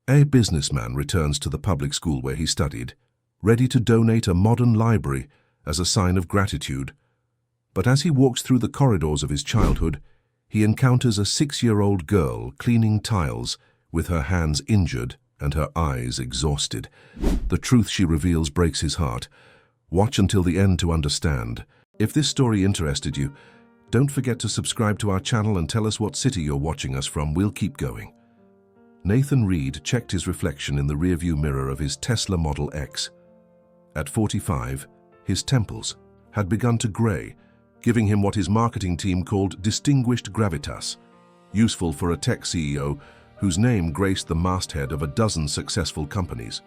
A businessman returns to the public school where he studied, ready to donate a modern library as a sign of gratitude. But as he walks through the corridors of his childhood, he encounters a 6-year-old girl cleaning tiles with her hands injured and her eyes exhausted. The truth she reveals breaks his heart. Watch until the end to understand. If this story interested you, don't forget to subscribe to our channel and tell us what city you're watching us from. We'll keep going. Nathan Reed checked his reflection in the rearview mirror of his Tesla Model X. At 45, his temples had begun to gray, giving him what his marketing team called distinguished gravitas, useful for a tech CEO whose name graced the masthead of a dozen successful companies.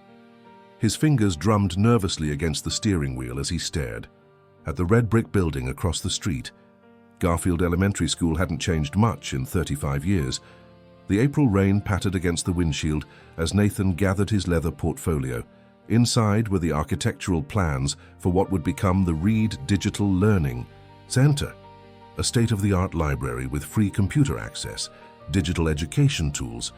His fingers drummed nervously against the steering wheel as he stared at the red brick building across the street. Garfield Elementary School hadn't changed much in 35 years. The April rain pattered against the windshield as Nathan gathered his leather portfolio. Inside were the architectural plans for what would become the Reed Digital Learning Center, a state-of-the-art library with free computer access, digital education tools,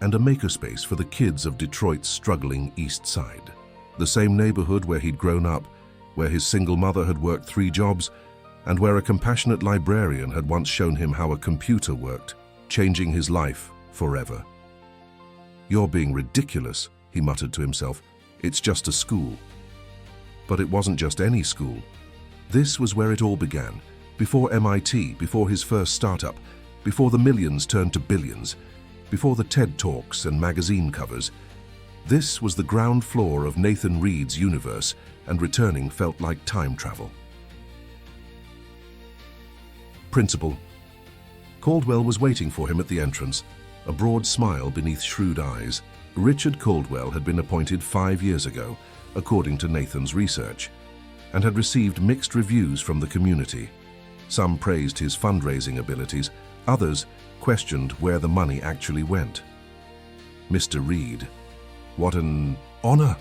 and a makerspace for the kids of Detroit's struggling East Side. The same neighborhood where he'd grown up, where his single mother had worked 3 jobs, and where a compassionate librarian had once shown him how a computer worked, changing his life forever. "You're being ridiculous," he muttered to himself. "It's just a school." But it wasn't just any school. This was where it all began, before MIT, before his first startup, before the millions turned to billions, before the TED Talks and magazine covers. This was the ground floor of Nathan Reed's universe, and returning felt like time travel. Principal. Caldwell was waiting for him at the entrance, a broad smile beneath shrewd eyes. Richard Caldwell had been appointed 5 years ago, according to Nathan's research, and had received mixed reviews from the community. Some praised his fundraising abilities, others questioned where the money actually went. Mr. Reed. What an honor!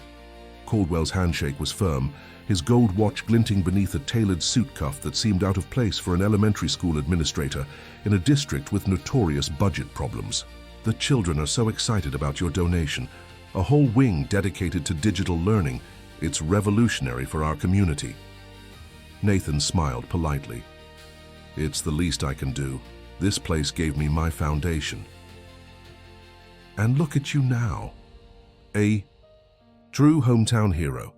Caldwell's handshake was firm, his gold watch glinting beneath a tailored suit cuff that seemed out of place for an elementary school administrator in a district with notorious budget problems. "The children are so excited about your donation. A whole wing dedicated to digital learning. It's revolutionary for our community." Nathan smiled politely. "It's the least I can do. This place gave me my foundation. And look at you now. A true hometown hero.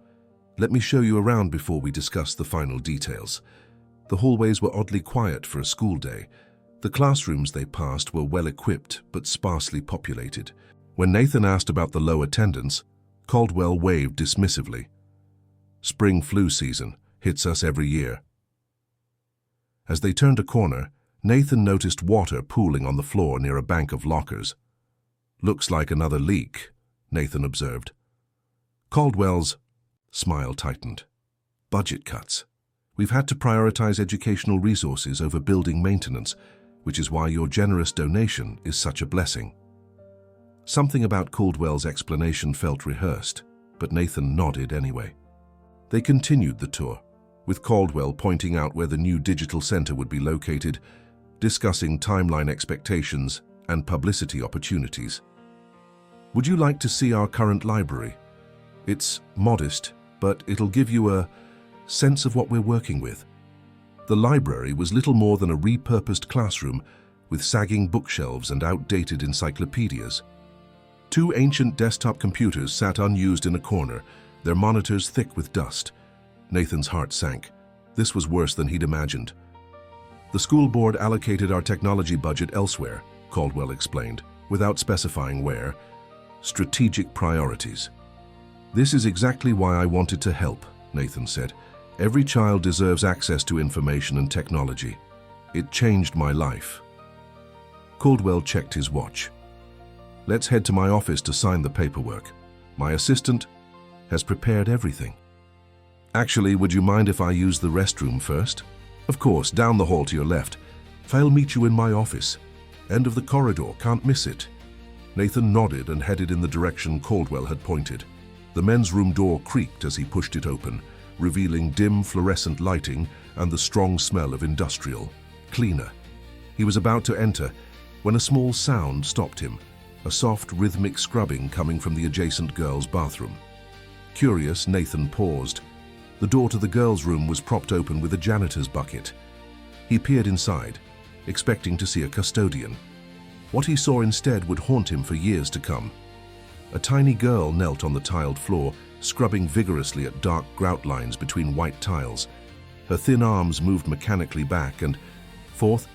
Let me show you around before we discuss the final details." The hallways were oddly quiet for a school day. The classrooms they passed were well-equipped but sparsely populated. When Nathan asked about the low attendance, Caldwell waved dismissively. "Spring flu season hits us every year." As they turned a corner, Nathan noticed water pooling on the floor near a bank of lockers. "Looks like another leak," Nathan observed. Caldwell's smile tightened. "Budget cuts. We've had to prioritize educational resources over building maintenance, which is why your generous donation is such a blessing." Something about Caldwell's explanation felt rehearsed, but Nathan nodded anyway. They continued the tour, with Caldwell pointing out where the new digital center would be located, discussing timeline expectations and publicity opportunities. "Would you like to see our current library? It's modest, but it'll give you a sense of what we're working with." The library was little more than a repurposed classroom with sagging bookshelves and outdated encyclopedias. 2 ancient desktop computers sat unused in a corner, their monitors thick with dust. Nathan's heart sank. This was worse than he'd imagined. "The school board allocated our technology budget elsewhere," Caldwell explained, without specifying where. "Strategic priorities." "This is exactly why I wanted to help," Nathan said. "Every child deserves access to information and technology. It changed my life." Caldwell checked his watch. "Let's head to my office to sign the paperwork. My assistant has prepared everything." "Actually, would you mind if I use the restroom first?" "Of course, down the hall to your left. I'll meet you in my office. End of the corridor, can't miss it." Nathan nodded and headed in the direction Caldwell had pointed. The men's room door creaked as he pushed it open, revealing dim fluorescent lighting and the strong smell of industrial cleaner. He was about to enter when a small sound stopped him. a soft, rhythmic scrubbing coming from the adjacent girls' bathroom. Curious, Nathan paused. The door to the girls' room was propped open with a janitor's bucket. He peered inside, expecting to see a custodian. What he saw instead would haunt him for years to come. A tiny girl knelt on the tiled floor, scrubbing vigorously at dark grout lines between white tiles. Her thin arms moved mechanically back and forth,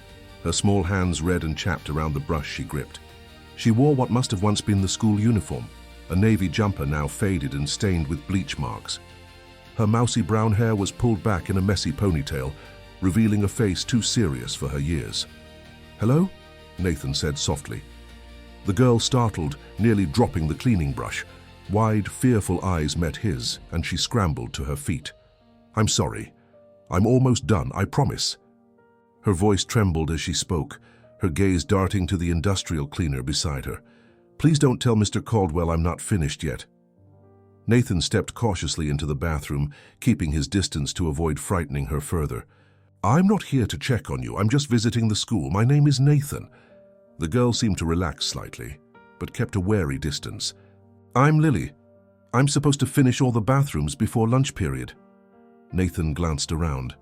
her small hands red and chapped around the brush she gripped. She wore what must have once been the school uniform, a navy jumper now faded and stained with bleach marks. Her mousy brown hair was pulled back in a messy ponytail, revealing a face too serious for her years. "Hello?" Nathan said softly. The girl startled, nearly dropping the cleaning brush. Wide, fearful eyes met his, and she scrambled to her feet. "I'm sorry. I'm almost done, I promise." Her voice trembled as she spoke, her gaze darting to the industrial cleaner beside her. "Please don't tell Mr. Caldwell I'm not finished yet." Nathan stepped cautiously into the bathroom, keeping his distance to avoid frightening her further. "I'm not here to check on you. I'm just visiting the school. My name is Nathan." The girl seemed to relax slightly, but kept a wary distance. "I'm Lily. I'm supposed to finish all the bathrooms before lunch period." Nathan glanced around.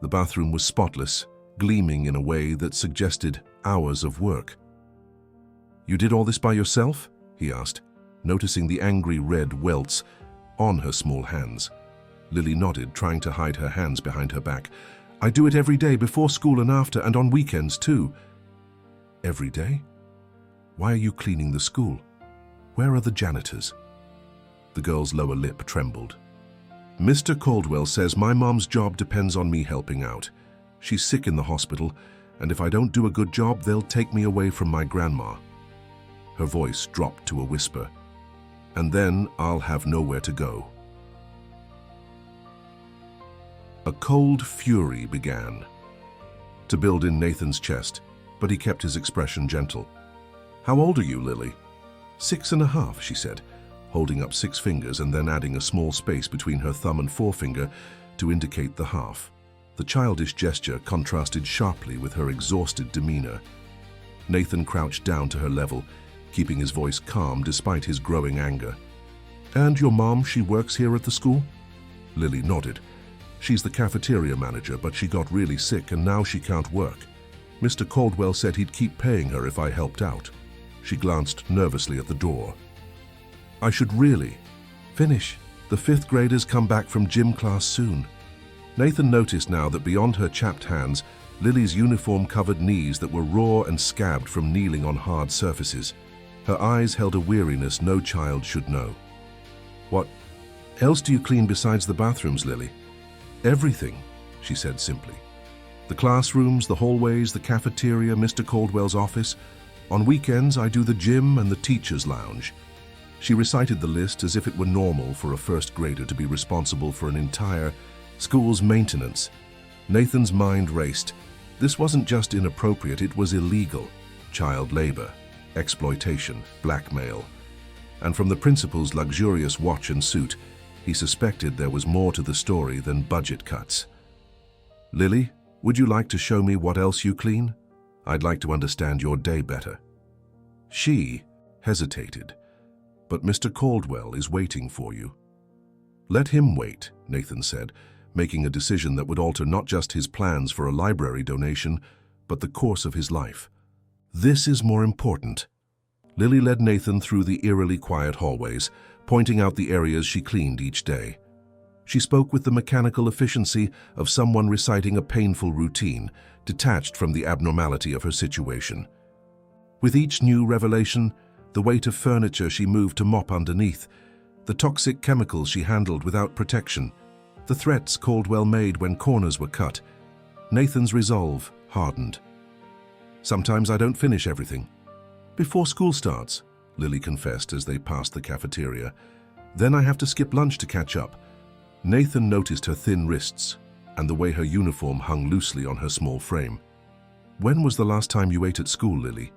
The bathroom was spotless, gleaming in a way that suggested hours of work. "You did all this by yourself?" he asked, noticing the angry red welts on her small hands. Lily nodded, trying to hide her hands behind her back. "I do it every day, before school and after, and on weekends too." "Every day? Why are you cleaning the school? Where are the janitors?" The girl's lower lip trembled. "Mr. Caldwell says my mom's job depends on me helping out. She's sick in the hospital, and if I don't do a good job, they'll take me away from my grandma." Her voice dropped to a whisper. "And then I'll have nowhere to go." A cold fury began to build in Nathan's chest, but he kept his expression gentle. "How old are you, Lily?" 6.5, she said, holding up 6 fingers and then adding a small space between her thumb and forefinger to indicate the half. The childish gesture contrasted sharply with her exhausted demeanor. Nathan crouched down to her level, keeping his voice calm despite his growing anger. "And your mom, she works here at the school?" Lily nodded. "She's the cafeteria manager, but she got really sick and now she can't work. Mr. Caldwell said he'd keep paying her if I helped out." She glanced nervously at the door. "I should really finish. The 5th graders come back from gym class soon." Nathan noticed now that beyond her chapped hands, Lily's uniform-covered knees that were raw and scabbed from kneeling on hard surfaces. Her eyes held a weariness no child should know. "What else do you clean besides the bathrooms, Lily?" "Everything," she said simply. "The classrooms, the hallways, the cafeteria, Mr. Caldwell's office. On weekends, I do the gym and the teacher's lounge." She recited the list as if it were normal for a first grader to be responsible for an entire school's maintenance. Nathan's mind raced. This wasn't just inappropriate, it was illegal. Child labor, exploitation, blackmail. And from the principal's luxurious watch and suit, he suspected there was more to the story than budget cuts. "Lily, would you like to show me what else you clean? I'd like to understand your day better." She hesitated. "But Mr. Caldwell is waiting for you." "Let him wait," Nathan said, making a decision that would alter not just his plans for a library donation, but the course of his life. "This is more important." Lily led Nathan through the eerily quiet hallways, pointing out the areas she cleaned each day. She spoke with the mechanical efficiency of someone reciting a painful routine, detached from the abnormality of her situation. With each new revelation, the weight of furniture she moved to mop underneath, the toxic chemicals she handled without protection, the threats Caldwell made when corners were cut, Nathan's resolve hardened. "Sometimes I don't finish everything." "Before school starts," Lily confessed as they passed the cafeteria. "Then I have to skip lunch to catch up." Nathan noticed her thin wrists and the way her uniform hung loosely on her small frame. "When was the last time you ate at school, Lily?"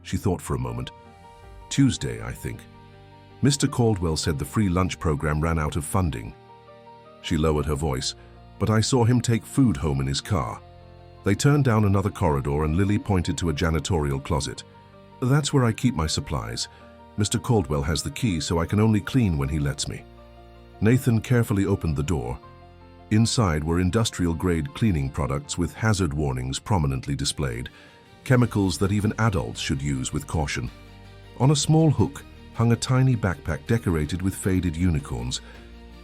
She thought for a moment. "Tuesday, I think. Mr. Caldwell said the free lunch program ran out of funding." She lowered her voice, "But I saw him take food home in his car." They turned down another corridor and Lily pointed to a janitorial closet. That's where I keep my supplies. Mr. Caldwell has the key, so I can only clean when he lets me. Nathan carefully opened the door. Inside were industrial-grade cleaning products with hazard warnings prominently displayed, chemicals that even adults should use with caution. On a small hook hung a tiny backpack decorated with faded unicorns,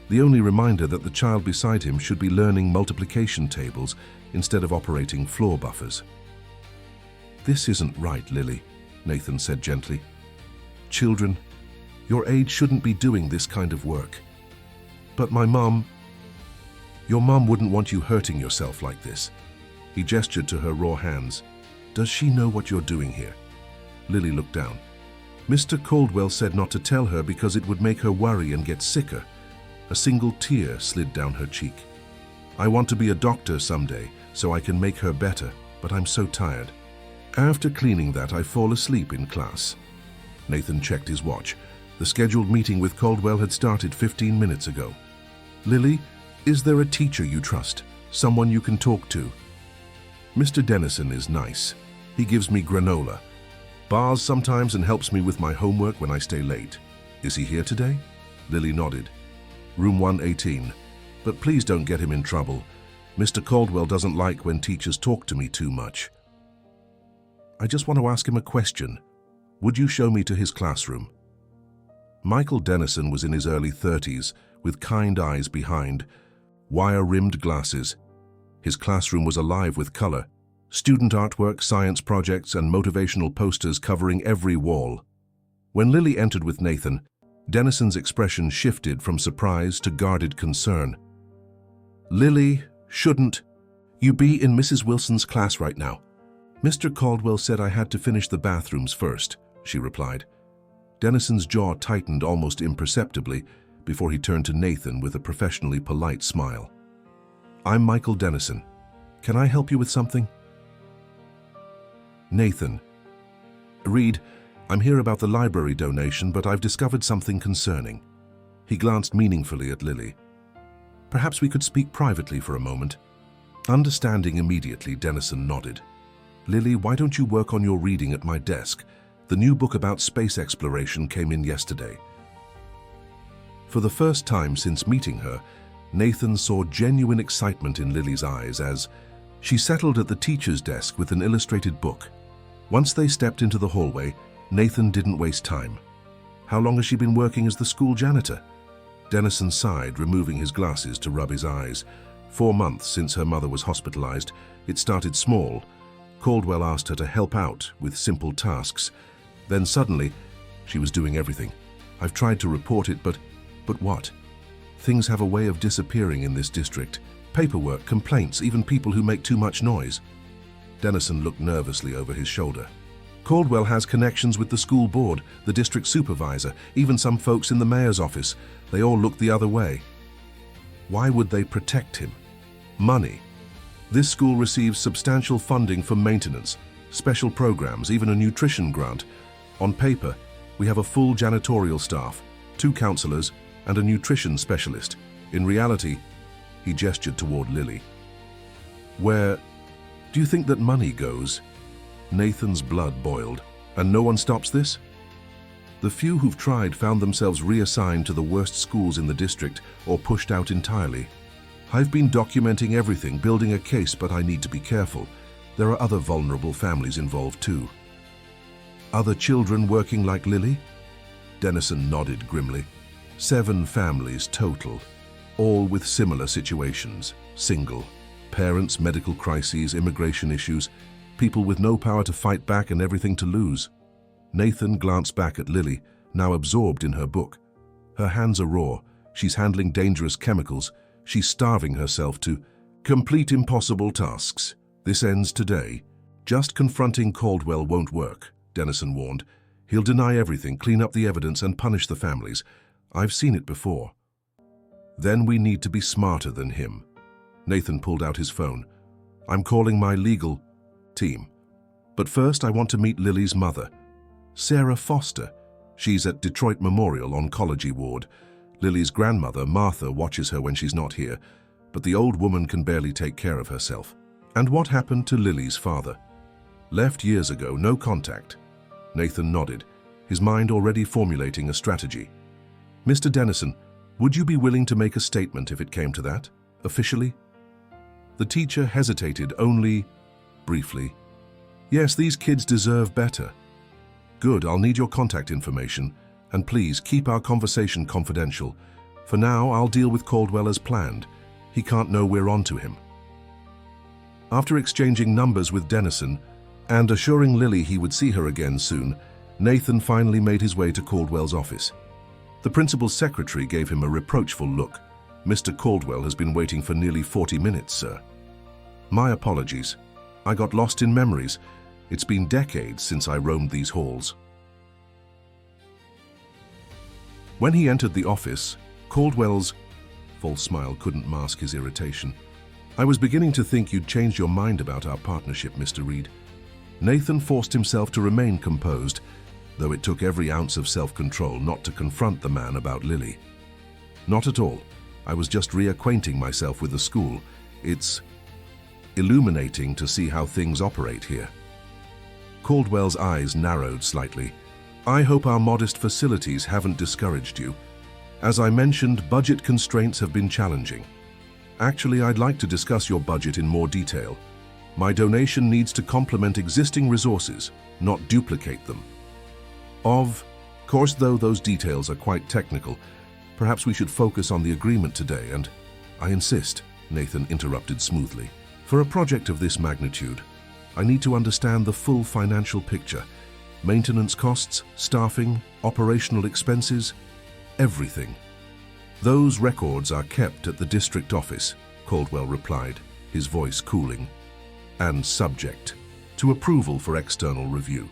the only reminder that the child beside him should be learning multiplication tables instead of operating floor buffers. "This isn't right, Lily," Nathan said gently. "Children, your age shouldn't be doing this kind of work. But your mom wouldn't want you hurting yourself like this." He gestured to her raw hands. "Does she know what you're doing here?" Lily looked down. "Mr. Caldwell said not to tell her because it would make her worry and get sicker." A single tear slid down her cheek. "I want to be a doctor someday so I can make her better, but I'm so tired. After cleaning that, I fall asleep in class." Nathan checked his watch. The scheduled meeting with Caldwell had started 15 minutes ago. "Lily, is there a teacher you trust? Someone you can talk to?" "Mr. Dennison is nice. He gives me granola, bars sometimes, and helps me with my homework when I stay late. Is he here today?" Lily nodded. "Room 118. But please don't get him in trouble. Mr. Caldwell doesn't like when teachers talk to me too much." "I just want to ask him a question. Would you show me to his classroom?" Michael Dennison was in his early 30s, with kind eyes behind, wire-rimmed glasses. His classroom was alive with color. Student artwork, science projects, and motivational posters covering every wall. When Lily entered with Nathan, Dennison's expression shifted from surprise to guarded concern. "Lily, shouldn't you be in Mrs. Wilson's class right now?" "Mr. Caldwell said I had to finish the bathrooms first," she replied. Dennison's jaw tightened almost imperceptibly before he turned to Nathan with a professionally polite smile. "I'm Michael Dennison. Can I help you with something?" "Nathan. Reed, I'm here about the library donation, but I've discovered something concerning." He glanced meaningfully at Lily. "Perhaps we could speak privately for a moment." Understanding immediately, Dennison nodded. "Lily, why don't you work on your reading at my desk? The new book about space exploration came in yesterday." For the first time since meeting her, Nathan saw genuine excitement in Lily's eyes as she settled at the teacher's desk with an illustrated book. Once they stepped into the hallway, Nathan didn't waste time. "How long has she been working as the school janitor?" Dennison sighed, removing his glasses to rub his eyes. 4 months since her mother was hospitalized. It started small. Caldwell asked her to help out with simple tasks. Then suddenly, she was doing everything. "I've tried to report it, but what? Things have a way of disappearing in this district. Paperwork, complaints, even people who make too much noise." Dennison looked nervously over his shoulder. "Caldwell has connections with the school board, the district supervisor, even some folks in the mayor's office. They all look the other way." Why would they protect him? Money. This school receives substantial funding for maintenance, special programs, even a nutrition grant. On paper, we have a full janitorial staff, 2 counselors, and a nutrition specialist. In reality, he gestured toward Lily. "Where do you think that money goes?" Nathan's blood boiled. "And no one stops this?" "The few who've tried found themselves reassigned to the worst schools in the district or pushed out entirely. I've been documenting everything, building a case, but I need to be careful. There are other vulnerable families involved too." "Other children working like Lily?" Dennison nodded grimly. 7 families total, all with similar situations. Single. Parents, medical crises, immigration issues, people with no power to fight back and everything to lose. Nathan glanced back at Lily, now absorbed in her book. Her hands are raw. She's handling dangerous chemicals. She's starving herself to complete impossible tasks. This ends today. Just confronting Caldwell won't work, Dennison warned. He'll deny everything, clean up the evidence, and punish the families. I've seen it before. Then we need to be smarter than him. Nathan pulled out his phone. "I'm calling my legal team. But first I want to meet Lily's mother, Sarah Foster. She's at Detroit Memorial Oncology Ward. Lily's grandmother, Martha, watches her when she's not here, but the old woman can barely take care of herself." "And what happened to Lily's father?" "Left years ago, no contact." Nathan nodded, his mind already formulating a strategy. Mr. Dennison, would you be willing to make a statement if it came to that, officially? The teacher hesitated only briefly. Yes, these kids deserve better. Good, I'll need your contact information, and please keep our conversation confidential. For now, I'll deal with Caldwell as planned. He can't know we're on to him. After exchanging numbers with Dennison and assuring Lily he would see her again soon, Nathan finally made his way to Caldwell's office. The principal's secretary gave him a reproachful look. Mr. Caldwell has been waiting for nearly 40 minutes, sir. My apologies. I got lost in memories. It's been decades since I roamed these halls. When he entered the office, Caldwell's false smile couldn't mask his irritation. I was beginning to think you'd changed your mind about our partnership, Mr. Reed. Nathan forced himself to remain composed, though it took every ounce of self-control not to confront the man about Lily. Not at all. I was just reacquainting myself with the school. It's illuminating to see how things operate here. Caldwell's eyes narrowed slightly. I hope our modest facilities haven't discouraged you. As I mentioned, budget constraints have been challenging. Actually, I'd like to discuss your budget in more detail. My donation needs to complement existing resources, not duplicate them. Of course, though those details are quite technical, perhaps we should focus on the agreement today and… I insist, Nathan interrupted smoothly. For a project of this magnitude, I need to understand the full financial picture. Maintenance costs, staffing, operational expenses, everything. Those records are kept at the district office, Caldwell replied, his voice cooling, and subject to approval for external review.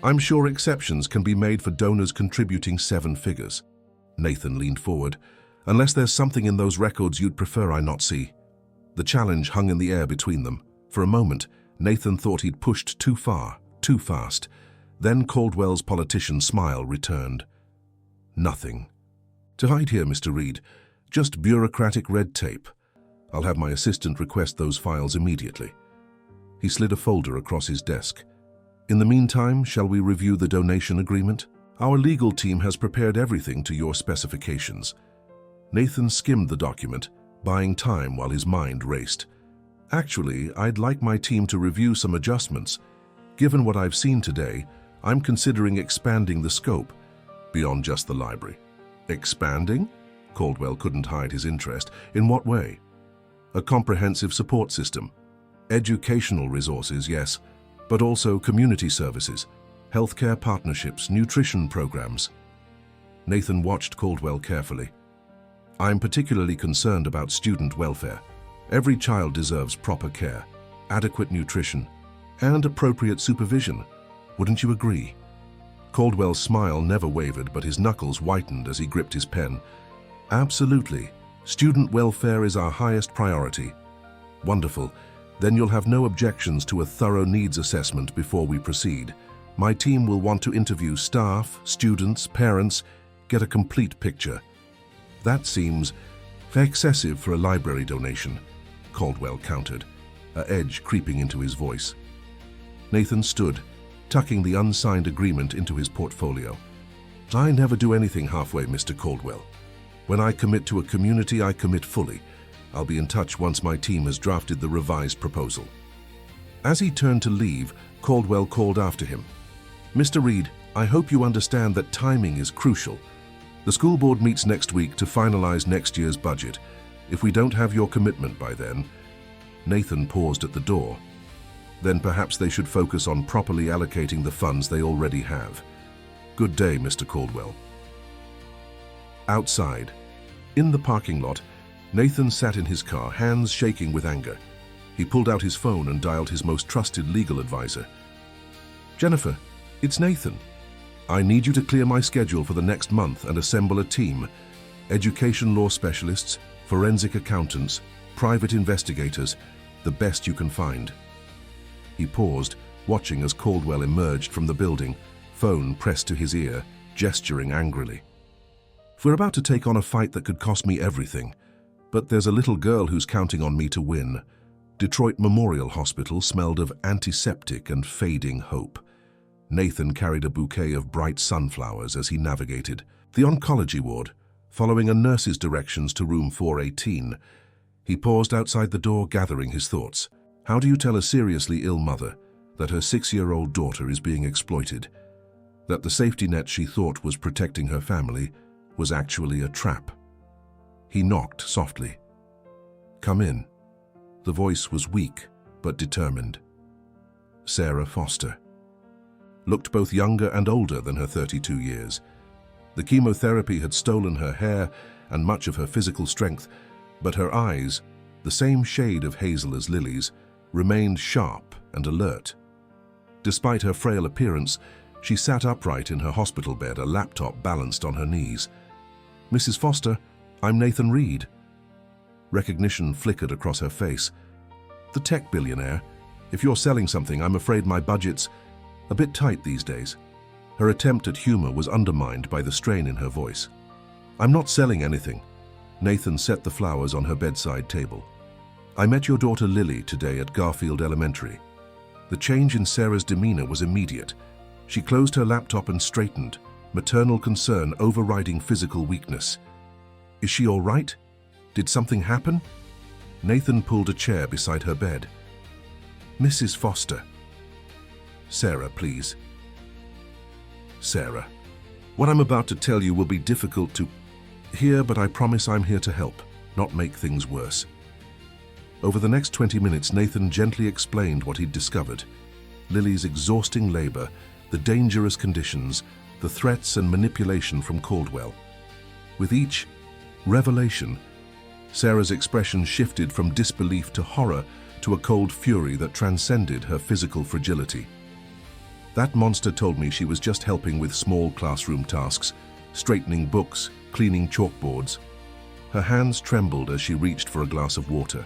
I'm sure exceptions can be made for donors contributing 7 figures. Nathan leaned forward. Unless there's something in those records you'd prefer I not see. The challenge hung in the air between them. For a moment, Nathan thought he'd pushed too far, too fast. Then Caldwell's politician smile returned. Nothing to hide here, Mr. Reed. Just bureaucratic red tape. I'll have my assistant request those files immediately. He slid a folder across his desk. In the meantime, shall we review the donation agreement? Our legal team has prepared everything to your specifications. Nathan skimmed the document, buying time while his mind raced. Actually, I'd like my team to review some adjustments. Given what I've seen today, I'm considering expanding the scope beyond just the library. Expanding? Caldwell couldn't hide his interest. In what way? A comprehensive support system. Educational resources, yes, but also community services, healthcare partnerships, nutrition programs. Nathan watched Caldwell carefully. I'm particularly concerned about student welfare. Every child deserves proper care, adequate nutrition, and appropriate supervision. Wouldn't you agree? Caldwell's smile never wavered, but his knuckles whitened as he gripped his pen. Absolutely. Student welfare is our highest priority. Wonderful. Then you'll have no objections to a thorough needs assessment before we proceed. My team will want to interview staff, students, parents, get a complete picture. That seems excessive for a library donation, Caldwell countered, an edge creeping into his voice. Nathan stood, tucking the unsigned agreement into his portfolio. I never do anything halfway, Mr. Caldwell. When I commit to a community, I commit fully. I'll be in touch once my team has drafted the revised proposal. As he turned to leave, Caldwell called after him. Mr. Reed, I hope you understand that timing is crucial. The school board meets next week to finalize next year's budget. If we don't have your commitment by then… Nathan paused at the door. Then perhaps they should focus on properly allocating the funds they already have. Good day, Mr. Caldwell. Outside, in the parking lot, Nathan sat in his car, hands shaking with anger. He pulled out his phone and dialed his most trusted legal advisor. Jennifer, it's Nathan. I need you to clear my schedule for the next month and assemble a team. Education law specialists, forensic accountants, private investigators, the best you can find. He paused, watching as Caldwell emerged from the building, phone pressed to his ear, gesturing angrily. We're about to take on a fight that could cost me everything, but there's a little girl who's counting on me to win. Detroit Memorial Hospital smelled of antiseptic and fading hope. Nathan carried a bouquet of bright sunflowers as he navigated the oncology ward, following a nurse's directions to room 418. He paused outside the door, gathering his thoughts. How do you tell a seriously ill mother that her 6-year-old daughter is being exploited? That the safety net she thought was protecting her family was actually a trap? He knocked softly. "Come in." The voice was weak but determined. Sarah Foster looked both younger and older than her 32 years. The chemotherapy had stolen her hair and much of her physical strength, but her eyes, the same shade of hazel as Lily's, remained sharp and alert. Despite her frail appearance, she sat upright in her hospital bed, a laptop balanced on her knees. "Mrs. Foster, I'm Nathan Reed." Recognition flickered across her face. "The tech billionaire. If you're selling something, I'm afraid my budget's a bit tight these days." Her attempt at humor was undermined by the strain in her voice. "I'm not selling anything." Nathan set the flowers on her bedside table. "I met your daughter Lily today at Garfield Elementary." The change in Sarah's demeanor was immediate. She closed her laptop and straightened, maternal concern overriding physical weakness. "Is she all right? Did something happen?" Nathan pulled a chair beside her bed. "Mrs. Foster." "Sarah, please." "Sarah, what I'm about to tell you will be difficult to hear, but I promise I'm here to help, not make things worse." Over the next 20 minutes, Nathan gently explained what he'd discovered. Lily's exhausting labor, the dangerous conditions, the threats and manipulation from Caldwell. With each revelation, Sarah's expression shifted from disbelief to horror to a cold fury that transcended her physical fragility. "That monster told me she was just helping with small classroom tasks, straightening books, cleaning chalkboards." Her hands trembled as she reached for a glass of water.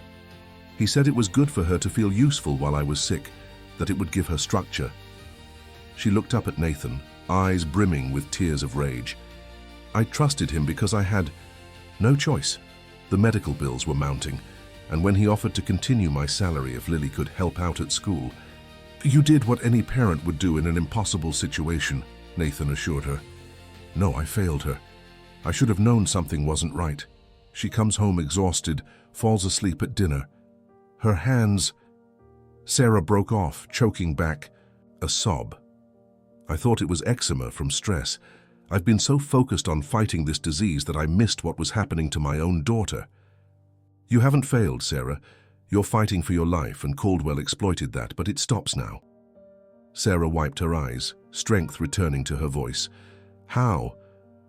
"He said it was good for her to feel useful while I was sick, that it would give her structure." She looked up at Nathan, eyes brimming with tears of rage. "I trusted him because I had no choice. The medical bills were mounting, and when he offered to continue my salary if Lily could help out at school—" "You did what any parent would do in an impossible situation," Nathan assured her. "No, I failed her. I should have known something wasn't right. She comes home exhausted, falls asleep at dinner. Her hands—" Sarah broke off, choking back a sob. "I thought it was eczema from stress. I've been so focused on fighting this disease that I missed what was happening to my own daughter." "You haven't failed, Sarah. You're fighting for your life, and Caldwell exploited that, but it stops now." Sarah wiped her eyes, strength returning to her voice. "How?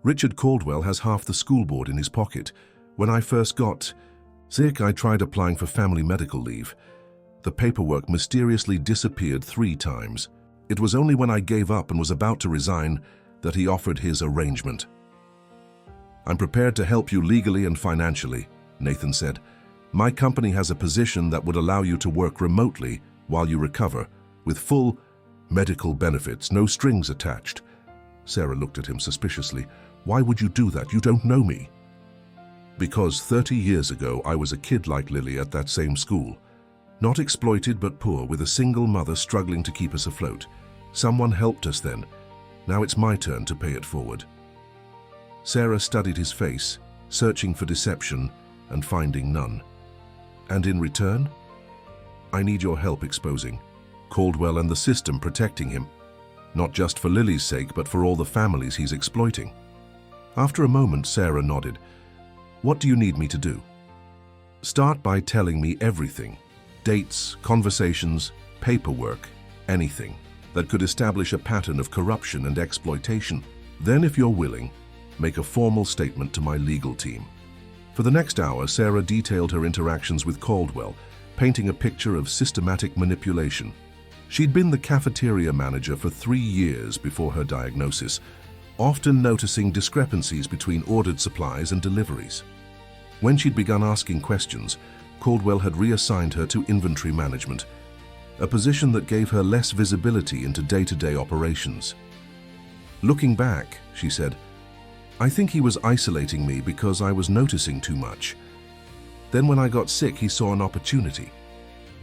Richard Caldwell has half the school board in his pocket. When I first got sick, I tried applying for family medical leave. The paperwork mysteriously disappeared 3 times. It was only when I gave up and was about to resign that he offered his arrangement." "I'm prepared to help you legally and financially," Nathan said. "My company has a position that would allow you to work remotely while you recover, with full medical benefits, no strings attached." Sarah looked at him suspiciously. "Why would you do that? You don't know me." "Because 30 years ago I was a kid like Lily at that same school. Not exploited but poor, with a single mother struggling to keep us afloat. Someone helped us then. Now it's my turn to pay it forward." Sarah studied his face, searching for deception and finding none. "And in return?" "I need your help exposing Caldwell and the system protecting him. Not just for Lily's sake, but for all the families he's exploiting." After a moment, Sarah nodded. "What do you need me to do?" "Start by telling me everything. Dates, conversations, paperwork, anything that could establish a pattern of corruption and exploitation. Then, if you're willing, make a formal statement to my legal team." For the next hour, Sarah detailed her interactions with Caldwell, painting a picture of systematic manipulation. She'd been the cafeteria manager for 3 years before her diagnosis, often noticing discrepancies between ordered supplies and deliveries. When she'd begun asking questions, Caldwell had reassigned her to inventory management, a position that gave her less visibility into day-to-day operations. "Looking back," she said, "I think he was isolating me because I was noticing too much. Then when I got sick, he saw an opportunity."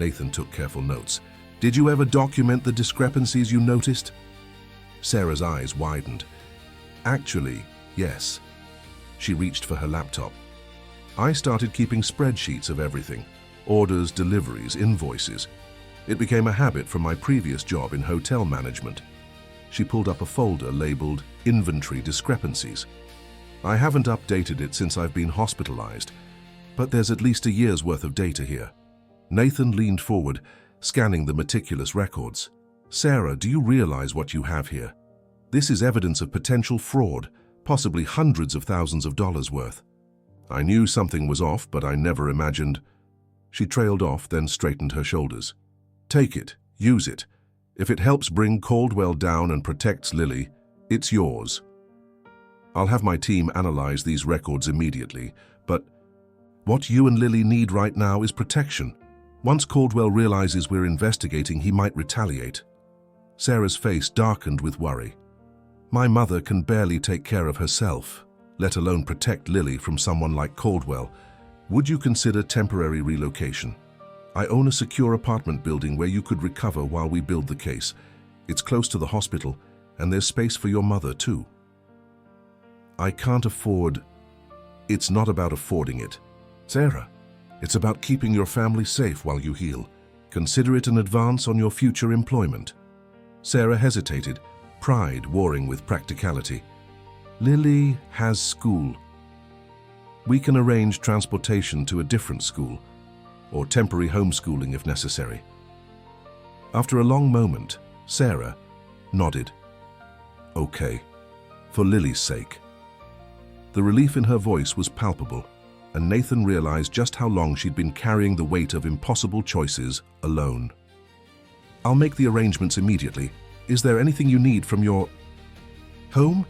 Nathan took careful notes. "Did you ever document the discrepancies you noticed?" Sarah's eyes widened. Actually, yes. She reached for her laptop. I started keeping spreadsheets of everything. Orders, deliveries, invoices. It became a habit from my previous job in hotel management. She pulled up a folder labeled Inventory Discrepancies. I haven't updated it since I've been hospitalized, but there's at least a year's worth of data here. Nathan leaned forward, scanning the meticulous records. Sarah, do you realize what you have here? This is evidence of potential fraud, possibly hundreds of thousands of dollars worth. I knew something was off, but I never imagined. She trailed off, then straightened her shoulders. Take it, use it. If it helps bring Caldwell down and protects Lily, it's yours. I'll have my team analyze these records immediately, but what you and Lily need right now is protection. Once Caldwell realizes we're investigating, he might retaliate. Sarah's face darkened with worry. My mother can barely take care of herself, let alone protect Lily from someone like Caldwell. Would you consider temporary relocation? I own a secure apartment building where you could recover while we build the case. It's close to the hospital, and there's space for your mother too. I can't afford... It's not about affording it. Sarah, it's about keeping your family safe while you heal. Consider it an advance on your future employment. Sarah hesitated, pride warring with practicality. Lily has school. We can arrange transportation to a different school, or temporary homeschooling if necessary. After a long moment, Sarah nodded. Okay, for Lily's sake. The relief in her voice was palpable, and Nathan realized just how long she'd been carrying the weight of impossible choices alone. I'll make the arrangements immediately. Is there anything you need from your home?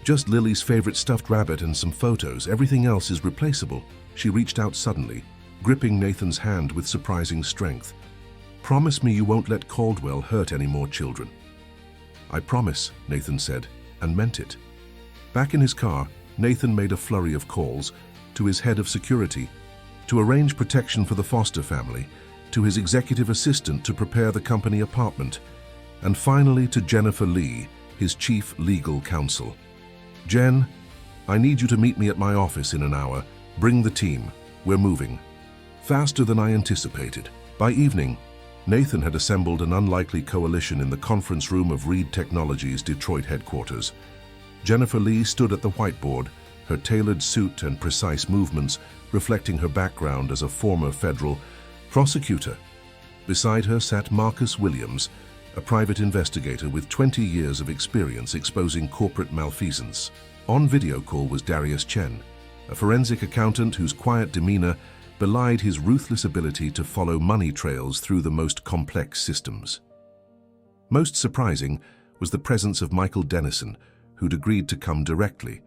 Just Lily's favorite stuffed rabbit and some photos. Everything else is replaceable. She reached out suddenly, gripping Nathan's hand with surprising strength. Promise me you won't let Caldwell hurt any more children. I promise, Nathan said, and meant it. Back in his car, Nathan made a flurry of calls to his head of security, to arrange protection for the Foster family, to his executive assistant to prepare the company apartment, and finally to Jennifer Lee, his chief legal counsel. Jen, I need you to meet me at my office in an hour. Bring the team. We're moving. Faster than I anticipated. By evening, Nathan had assembled an unlikely coalition in the conference room of Reed Technologies' Detroit headquarters. Jennifer Lee stood at the whiteboard, her tailored suit and precise movements reflecting her background as a former federal prosecutor. Beside her sat Marcus Williams, a private investigator with 20 years of experience exposing corporate malfeasance. On video call was Darius Chen, a forensic accountant whose quiet demeanor belied his ruthless ability to follow money trails through the most complex systems. Most surprising was the presence of Michael Dennison, who'd agreed to come directly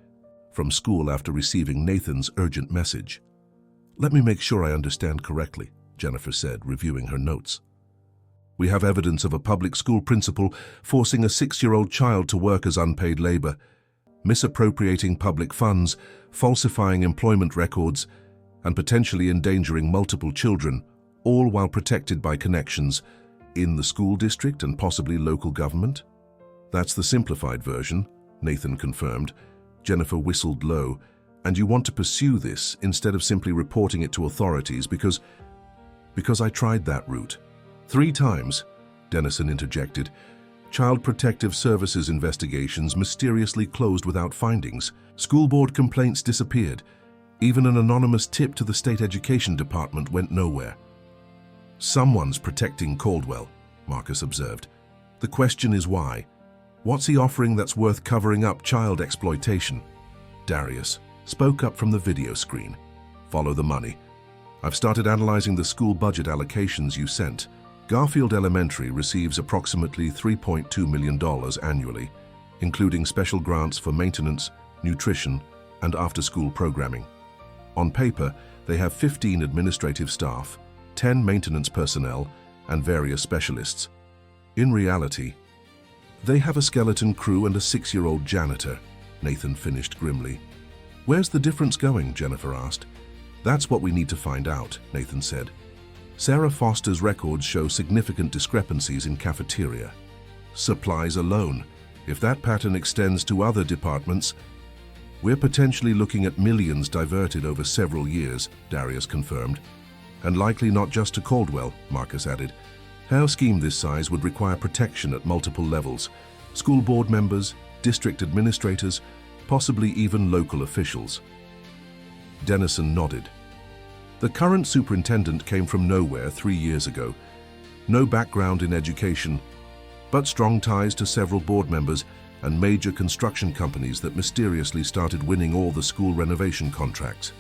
from school after receiving Nathan's urgent message. Let me make sure I understand correctly, Jennifer said, reviewing her notes. We have evidence of a public school principal forcing a 6-year-old child to work as unpaid labor, misappropriating public funds, falsifying employment records, and potentially endangering multiple children, all while protected by connections in the school district and possibly local government. That's the simplified version, Nathan confirmed. Jennifer whistled low. And you want to pursue this instead of simply reporting it to authorities because I tried that route. 3 times, Dennison interjected. Child Protective Services investigations mysteriously closed without findings. School board complaints disappeared. Even an anonymous tip to the state education department went nowhere. Someone's protecting Caldwell, Marcus observed. The question is why? What's he offering that's worth covering up child exploitation? Darius spoke up from the video screen. Follow the money. I've started analyzing the school budget allocations you sent. Garfield Elementary receives approximately $3.2 million annually, including special grants for maintenance, nutrition, and after-school programming. On paper, they have 15 administrative staff, 10 maintenance personnel, and various specialists. In reality, they have a skeleton crew and a 6-year-old janitor, Nathan finished grimly. Where's the difference going? Jennifer asked. That's what we need to find out, Nathan said. Sarah Foster's records show significant discrepancies in cafeteria. Supplies alone, If that pattern extends to other departments, we're potentially looking at millions diverted over several years, Darius confirmed. And likely not just to Caldwell, Marcus added. Our scheme this size would require protection at multiple levels. School board members, district administrators, possibly even local officials. Dennison nodded. The current superintendent came from nowhere 3 years ago. No background in education, but strong ties to several board members and major construction companies that mysteriously started winning all the school renovation contracts.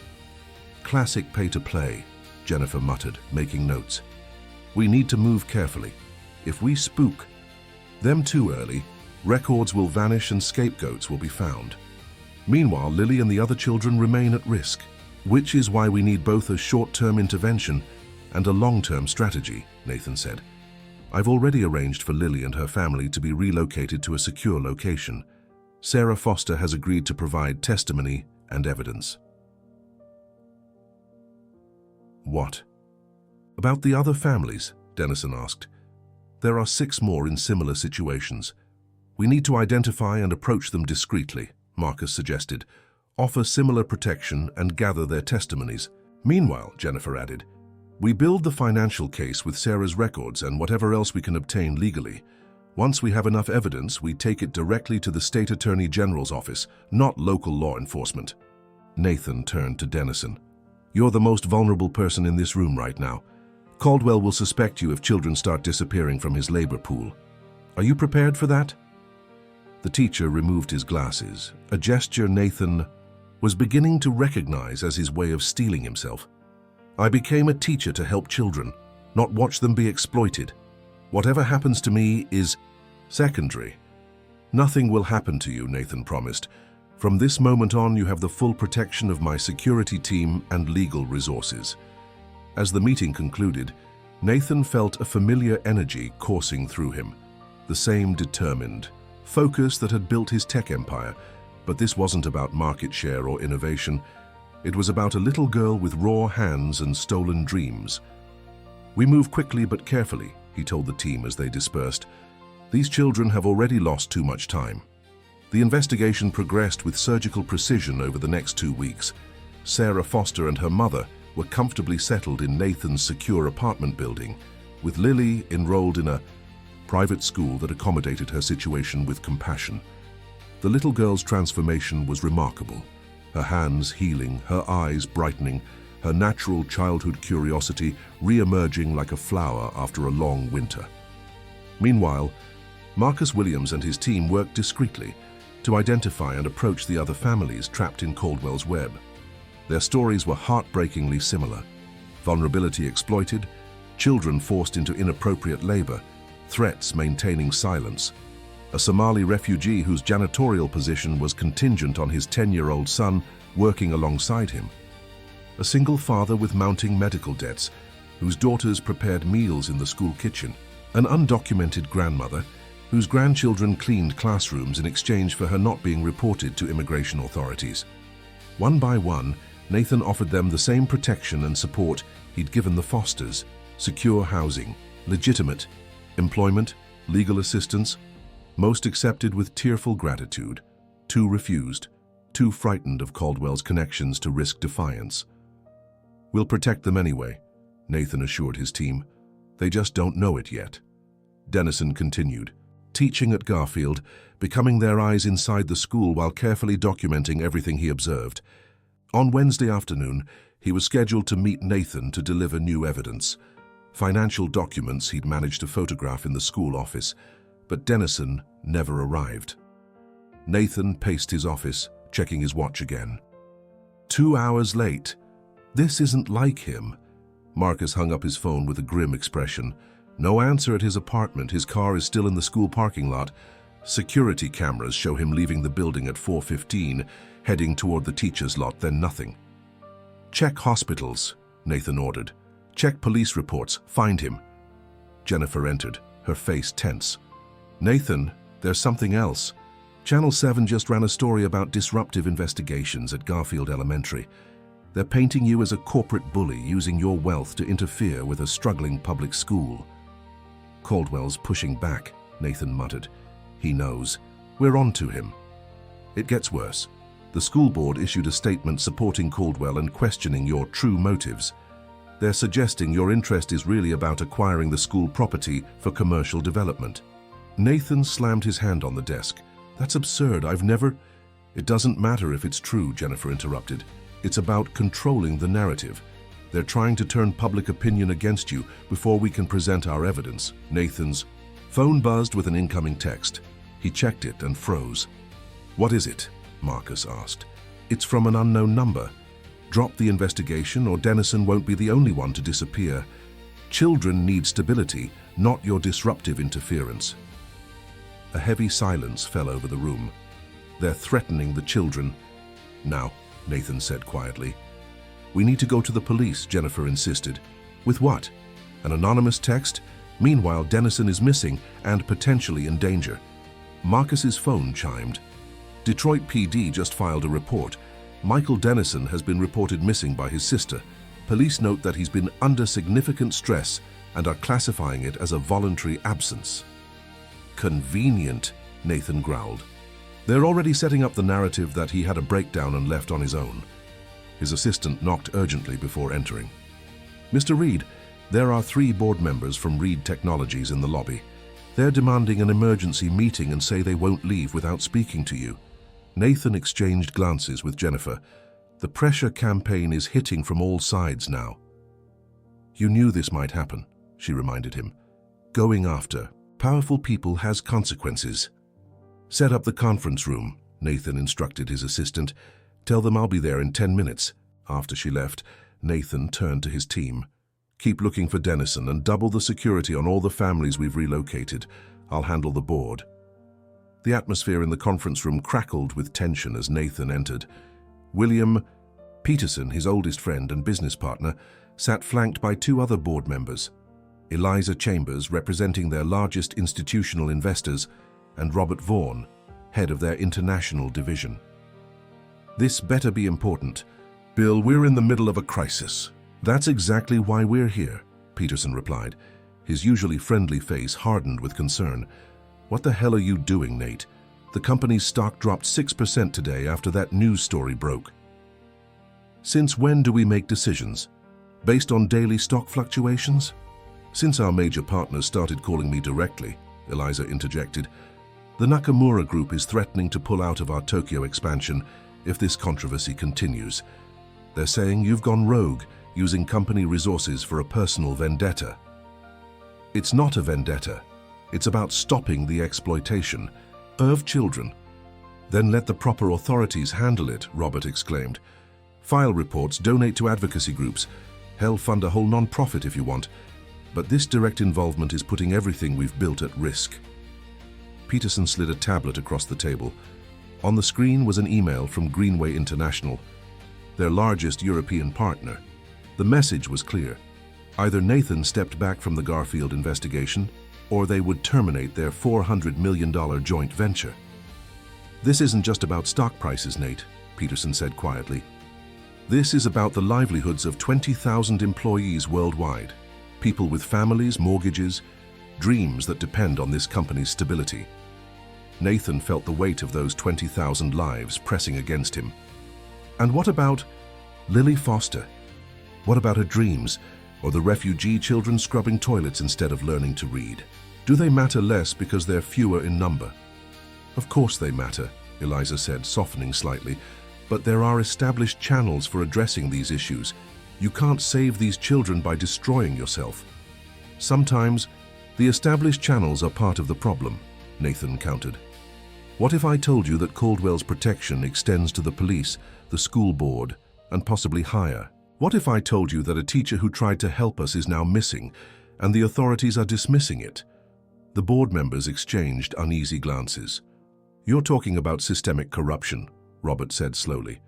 Classic pay-to-play, Jennifer muttered, making notes. We need to move carefully. If we spook them too early, records will vanish and scapegoats will be found. Meanwhile, Lily and the other children remain at risk, which is why we need both a short-term intervention and a long-term strategy, Nathan said. I've already arranged for Lily and her family to be relocated to a secure location. Sarah Foster has agreed to provide testimony and evidence. What? About the other families? Dennison asked. There are 6 more in similar situations. We need to identify and approach them discreetly, Marcus suggested. Offer similar protection and gather their testimonies. Meanwhile, Jennifer added, we build the financial case with Sarah's records and whatever else we can obtain legally. Once we have enough evidence, we take it directly to the State Attorney General's office, not local law enforcement. Nathan turned to Dennison. You're the most vulnerable person in this room right now. Caldwell will suspect you if children start disappearing from his labor pool. Are you prepared for that? The teacher removed his glasses, a gesture Nathan was beginning to recognize as his way of steeling himself. I became a teacher to help children, not watch them be exploited. Whatever happens to me is secondary. Nothing will happen to you, Nathan promised. From this moment on, you have the full protection of my security team and legal resources. As the meeting concluded, Nathan felt a familiar energy coursing through him, the same determined focus that had built his tech empire. But this wasn't about market share or innovation. It was about a little girl with raw hands and stolen dreams. We move quickly but carefully, he told the team as they dispersed. These children have already lost too much time. The investigation progressed with surgical precision over the next 2 weeks. Sarah Foster and her mother were comfortably settled in Nathan's secure apartment building, with Lily enrolled in a private school that accommodated her situation with compassion. The little girl's transformation was remarkable. Her hands healing, her eyes brightening, her natural childhood curiosity re-emerging like a flower after a long winter. Meanwhile, Marcus Williams and his team worked discreetly to identify and approach the other families trapped in Caldwell's web. Their stories were heartbreakingly similar. Vulnerability exploited, children forced into inappropriate labor, threats maintaining silence. A Somali refugee whose janitorial position was contingent on his 10-year-old son working alongside him. A single father with mounting medical debts, whose daughters prepared meals in the school kitchen. An undocumented grandmother, whose grandchildren cleaned classrooms in exchange for her not being reported to immigration authorities. One by one, Nathan offered them the same protection and support he'd given the Fosters: secure housing, legitimate employment, legal assistance. Most accepted with tearful gratitude. 2 refused, too frightened of Caldwell's connections to risk defiance. We'll protect them anyway, Nathan assured his team. They just don't know it yet. Dennison continued, teaching at Garfield, becoming their eyes inside the school while carefully documenting everything he observed. On Wednesday afternoon, he was scheduled to meet Nathan to deliver new evidence. Financial documents he'd managed to photograph in the school office, but Dennison never arrived. Nathan paced his office, checking his watch again. 2 hours late. This isn't like him. Marcus hung up his phone with a grim expression. No answer at his apartment. His car is still in the school parking lot. Security cameras show him leaving the building at 4:15, heading toward the teacher's lot, then nothing. Check hospitals, Nathan ordered. Check police reports. Find him. Jennifer entered, her face tense. Nathan, there's something else. Channel 7 just ran a story about disruptive investigations at Garfield Elementary. They're painting you as a corporate bully using your wealth to interfere with a struggling public school. Caldwell's pushing back, Nathan muttered. He knows. We're on to him. It gets worse. The school board issued a statement supporting Caldwell and questioning your true motives. They're suggesting your interest is really about acquiring the school property for commercial development. Nathan slammed his hand on the desk. That's absurd. It doesn't matter if it's true, Jennifer interrupted. It's about controlling the narrative. They're trying to turn public opinion against you before we can present our evidence. Nathan's phone buzzed with an incoming text. He checked it and froze. What is it? Marcus asked. It's from an unknown number. Drop the investigation or Dennison won't be the only one to disappear. Children need stability, not your disruptive interference. A heavy silence fell over the room. They're threatening the children. Now, Nathan said quietly. We need to go to the police, Jennifer insisted. With what? An anonymous text? Meanwhile, Dennison is missing and potentially in danger. Marcus's phone chimed. Detroit PD just filed a report. Michael Dennison has been reported missing by his sister. Police note that he's been under significant stress and are classifying it as a voluntary absence. Convenient, Nathan growled. They're already setting up the narrative that he had a breakdown and left on his own. His assistant knocked urgently before entering. Mr. Reed, there are 3 board members from Reed Technologies in the lobby. They're demanding an emergency meeting and say they won't leave without speaking to you. Nathan exchanged glances with Jennifer. The pressure campaign is hitting from all sides now. You knew this might happen, she reminded him. Going after powerful people has consequences. Set up the conference room, Nathan instructed his assistant. Tell them I'll be there in 10 minutes. After she left, Nathan turned to his team. Keep looking for Dennison and double the security on all the families we've relocated. I'll handle the board. The atmosphere in the conference room crackled with tension as Nathan entered. William Peterson, his oldest friend and business partner, sat flanked by 2 other board members. Eliza Chambers, representing their largest institutional investors, and Robert Vaughan, head of their international division. This better be important. Bill, we're in the middle of a crisis. That's exactly why we're here, Peterson replied. His usually friendly face hardened with concern. What the hell are you doing, Nate? The company's stock dropped 6% today after that news story broke. Since when do we make decisions? Based on daily stock fluctuations? Since our major partners started calling me directly, Eliza interjected. The Nakamura Group is threatening to pull out of our Tokyo expansion if this controversy continues. They're saying you've gone rogue, using company resources for a personal vendetta. It's not a vendetta. It's about stopping the exploitation of children. Then let the proper authorities handle it, Robert exclaimed. File reports, donate to advocacy groups. Hell, fund a whole non-profit if you want. But this direct involvement is putting everything we've built at risk. Peterson slid a tablet across the table. On the screen was an email from Greenway International, their largest European partner. The message was clear. Either Nathan stepped back from the Garfield investigation, or they would terminate their $400 million joint venture. This isn't just about stock prices, Nate, Peterson said quietly. This is about the livelihoods of 20,000 employees worldwide, people with families, mortgages, dreams that depend on this company's stability. Nathan felt the weight of those 20,000 lives pressing against him. And what about Lily Foster? What about her dreams, or the refugee children scrubbing toilets instead of learning to read? Do they matter less because they're fewer in number? Of course they matter, Eliza said, softening slightly, but there are established channels for addressing these issues. You can't save these children by destroying yourself. Sometimes, the established channels are part of the problem, Nathan countered. What if I told you that Caldwell's protection extends to the police, the school board, and possibly higher? What if I told you that a teacher who tried to help us is now missing, and the authorities are dismissing it? The board members exchanged uneasy glances. You're talking about systemic corruption, Robert said slowly.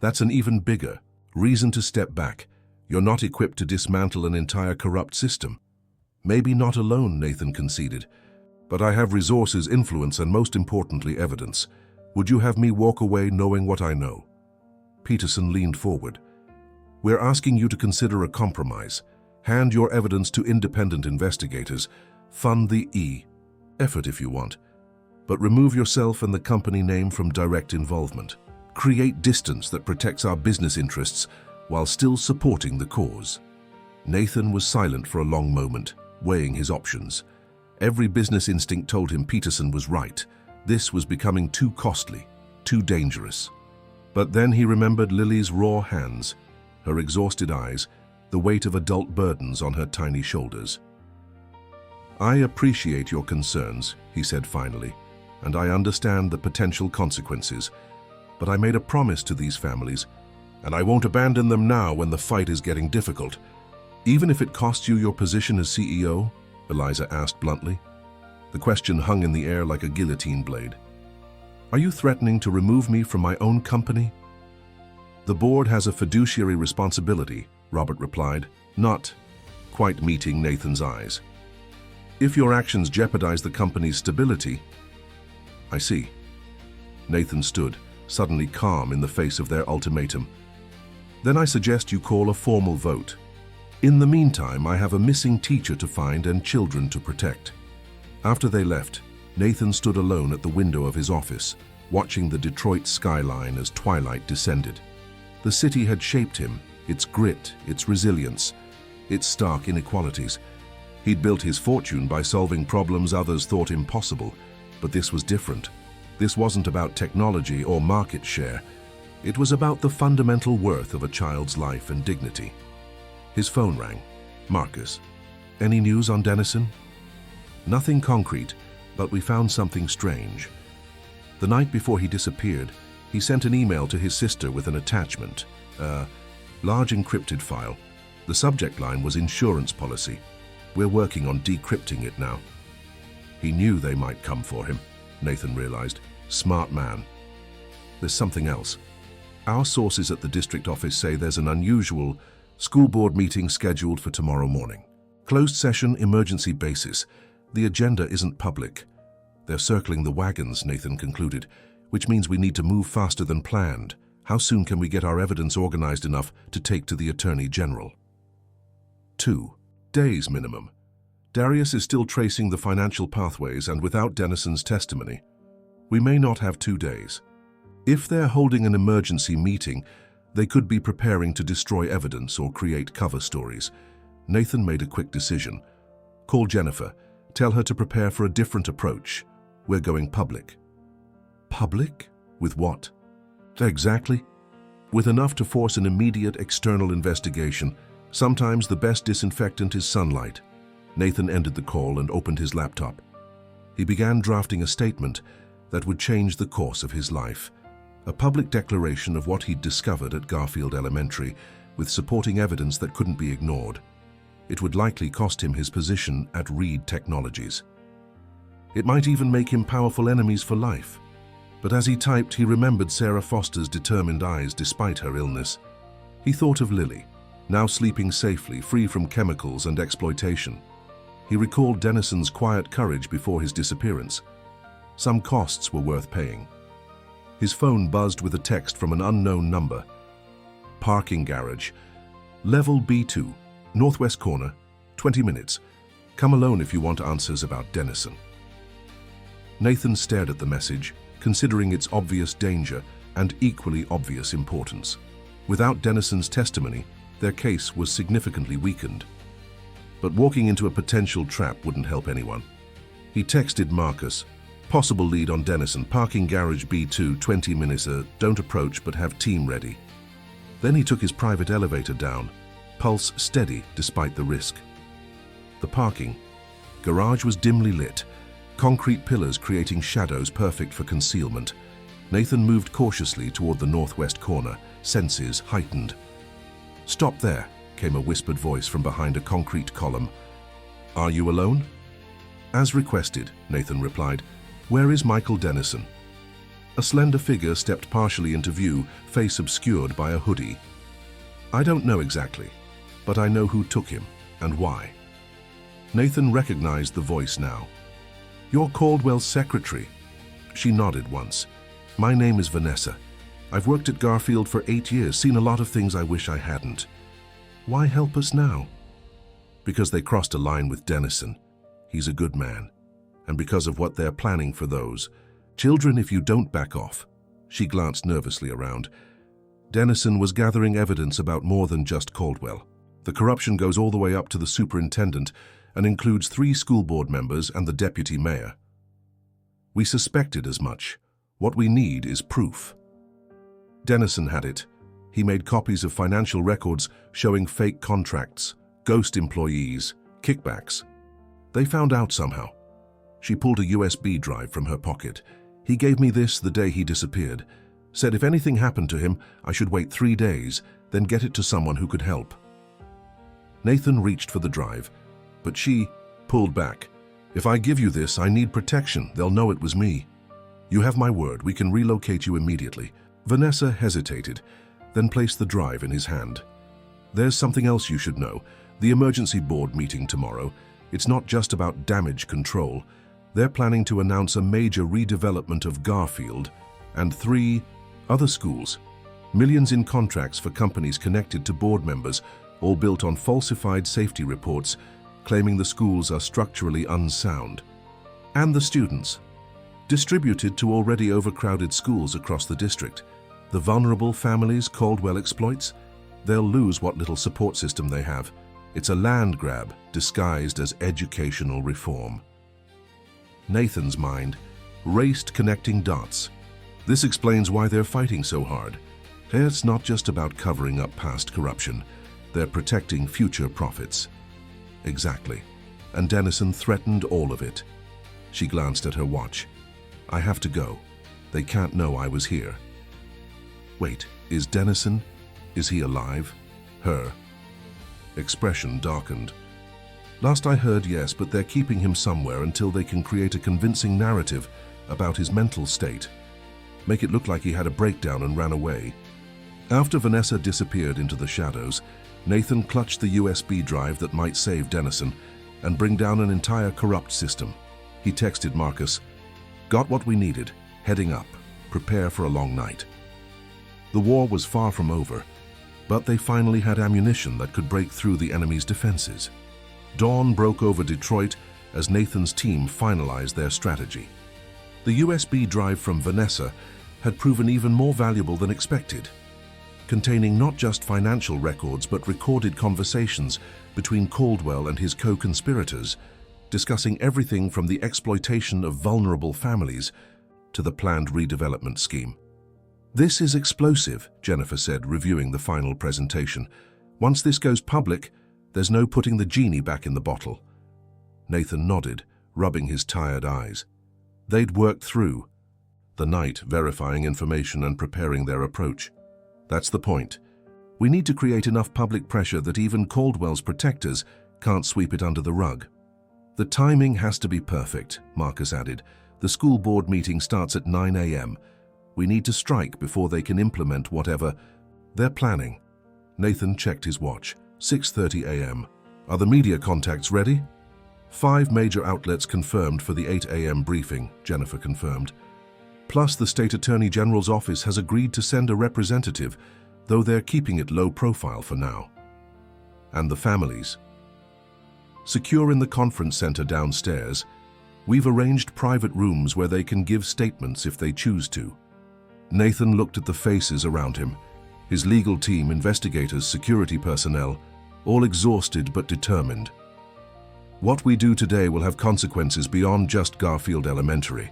That's an even bigger reason to step back. You're not equipped to dismantle an entire corrupt system. Maybe not alone, Nathan conceded. But I have resources, influence, and most importantly, evidence. Would you have me walk away knowing what I know? Peterson leaned forward. We're asking you to consider a compromise. Hand your evidence to independent investigators. Fund the effort if you want. but remove yourself and the company name from direct involvement. Create distance that protects our business interests while still supporting the cause." Nathan was silent for a long moment, weighing his options. Every business instinct told him Peterson was right. This was becoming too costly, too dangerous. But then he remembered Lily's raw hands, her exhausted eyes, the weight of adult burdens on her tiny shoulders. "I appreciate your concerns," he said finally, "and I understand the potential consequences. But I made a promise to these families, and I won't abandon them now when the fight is getting difficult. Even if it costs you your position as CEO?" Eliza asked bluntly. The question hung in the air like a guillotine blade. "Are you threatening to remove me from my own company?" "The board has a fiduciary responsibility," Robert replied, not quite meeting Nathan's eyes. "If your actions jeopardize the company's stability..." "I see." Nathan stood, suddenly calm in the face of their ultimatum. "Then I suggest you call a formal vote. In the meantime, I have a missing teacher to find and children to protect." After they left, Nathan stood alone at the window of his office, watching the Detroit skyline as twilight descended. The city had shaped him, its grit, its resilience, its stark inequalities. He'd built his fortune by solving problems others thought impossible, but this was different. This wasn't about technology or market share. It was about the fundamental worth of a child's life and dignity. His phone rang. "Marcus, any news on Dennison?" "Nothing concrete, but we found something strange. The night before he disappeared, he sent an email to his sister with an attachment, a large encrypted file. The subject line was insurance policy. We're working on decrypting it now." He knew they might come for him, Nathan realized. Smart man. "There's something else. Our sources at the district office say there's an unusual school board meeting scheduled for tomorrow morning. Closed session, emergency basis. The agenda isn't public." "They're circling the wagons," Nathan concluded, "which means we need to move faster than planned. How soon can we get our evidence organized enough to take to the Attorney General?" 2 days minimum. Darius is still tracing the financial pathways, and without Dennison's testimony, we may not have 2 days. If they're holding an emergency meeting, they could be preparing to destroy evidence or create cover stories. Nathan made a quick decision. "Call Jennifer. Tell her to prepare for a different approach. We're going public." "Public? With what?" "Exactly. With enough to force an immediate external investigation. Sometimes the best disinfectant is sunlight." Nathan ended the call and opened his laptop. He began drafting a statement that would change the course of his life. A public declaration of what he'd discovered at Garfield Elementary, with supporting evidence that couldn't be ignored. It would likely cost him his position at Reed Technologies. It might even make him powerful enemies for life. But as he typed, he remembered Sarah Foster's determined eyes despite her illness. He thought of Lily, now sleeping safely, free from chemicals and exploitation. He recalled Dennison's quiet courage before his disappearance. Some costs were worth paying. His phone buzzed with a text from an unknown number. "Parking garage. Level B2, northwest corner, 20 minutes. Come alone if you want answers about Dennison." Nathan stared at the message, considering its obvious danger and equally obvious importance. Without Dennison's testimony, their case was significantly weakened. But walking into a potential trap wouldn't help anyone. He texted Marcus, "Possible lead on Dennison, parking garage B2, 20 minutes, don't approach but have team ready." Then he took his private elevator down, pulse steady despite the risk. The parking garage was dimly lit, concrete pillars creating shadows perfect for concealment. Nathan moved cautiously toward the northwest corner, senses heightened. "Stop there," came a whispered voice from behind a concrete column. "Are you alone?" "As requested," Nathan replied. "Where is Michael Dennison?" A slender figure stepped partially into view, face obscured by a hoodie. "I don't know exactly, but I know who took him and why." Nathan recognized the voice now. "You're Caldwell's secretary." She nodded once. "My name is Vanessa. I've worked at Garfield for 8 years, seen a lot of things I wish I hadn't." "Why help us now?" "Because they crossed a line with Dennison. He's a good man, and because of what they're planning for those. Children, if you don't back off. She glanced nervously around. Dennison was gathering evidence about more than just Caldwell. The corruption goes all the way up to the superintendent and includes 3 school board members and the deputy mayor. We suspected as much. What we need is proof. Dennison had it. He made copies of financial records showing fake contracts, ghost employees, kickbacks. They found out somehow. She pulled a USB drive from her pocket. He gave me this the day he disappeared. Said if anything happened to him, I should wait 3 days, then get it to someone who could help. Nathan reached for the drive, but she pulled back. If I give you this, I need protection. They'll know it was me. You have my word. We can relocate you immediately. Vanessa hesitated, then placed the drive in his hand. There's something else you should know. The emergency board meeting tomorrow. It's not just about damage control. They're planning to announce a major redevelopment of Garfield and 3 other schools. Millions in contracts for companies connected to board members, all built on falsified safety reports, claiming the schools are structurally unsound. And the students, distributed to already overcrowded schools across the district. The vulnerable families Caldwell exploits, they'll lose what little support system they have. It's a land grab disguised as educational reform. Nathan's mind raced connecting dots. This explains why they're fighting so hard. It's not just about covering up past corruption. They're protecting future profits. Exactly. And Dennison threatened all of it. She glanced at her watch. I have to go. They can't know I was here. Wait, is Dennison? Is he alive? Her expression darkened. Last I heard, yes, but they're keeping him somewhere until they can create a convincing narrative about his mental state. Make it look like he had a breakdown and ran away. After Vanessa disappeared into the shadows, Nathan clutched the USB drive that might save Dennison and bring down an entire corrupt system. He texted Marcus, "Got what we needed. Heading up. Prepare for a long night." The war was far from over, but they finally had ammunition that could break through the enemy's defenses. Dawn broke over Detroit as Nathan's team finalized their strategy. The USB drive from Vanessa had proven even more valuable than expected, containing not just financial records but recorded conversations between Caldwell and his co-conspirators, discussing everything from the exploitation of vulnerable families to the planned redevelopment scheme. "This is explosive," Jennifer said, reviewing the final presentation. "Once this goes public, there's no putting the genie back in the bottle." Nathan nodded, rubbing his tired eyes. They'd worked through the night verifying information and preparing their approach. That's the point. We need to create enough public pressure that even Caldwell's protectors can't sweep it under the rug. "The timing has to be perfect," Marcus added. "The school board meeting starts at 9 a.m. We need to strike before they can implement whatever they're planning." Nathan checked his watch. 6:30 a.m. "Are the media contacts ready?" 5 major outlets confirmed for the 8 a.m. briefing, Jennifer confirmed. Plus, the State Attorney General's office has agreed to send a representative, though they're keeping it low profile for now. "And the families?" "Secure in the conference center downstairs. We've arranged private rooms where they can give statements if they choose to." Nathan looked at the faces around him. His legal team, investigators, security personnel, all exhausted but determined. "What we do today will have consequences beyond just Garfield Elementary.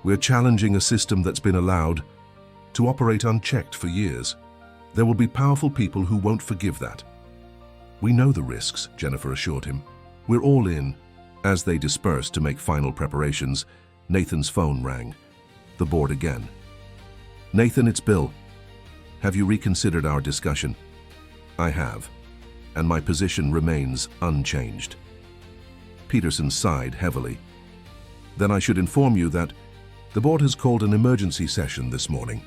We're challenging a system that's been allowed to operate unchecked for years. There will be powerful people who won't forgive that." "We know the risks," Jennifer assured him. "We're all in." As they dispersed to make final preparations, Nathan's phone rang. The board again. "Nathan, it's Bill. Have you reconsidered our discussion?" "I have, and my position remains unchanged." Peterson sighed heavily. "Then I should inform you that the board has called an emergency session this morning.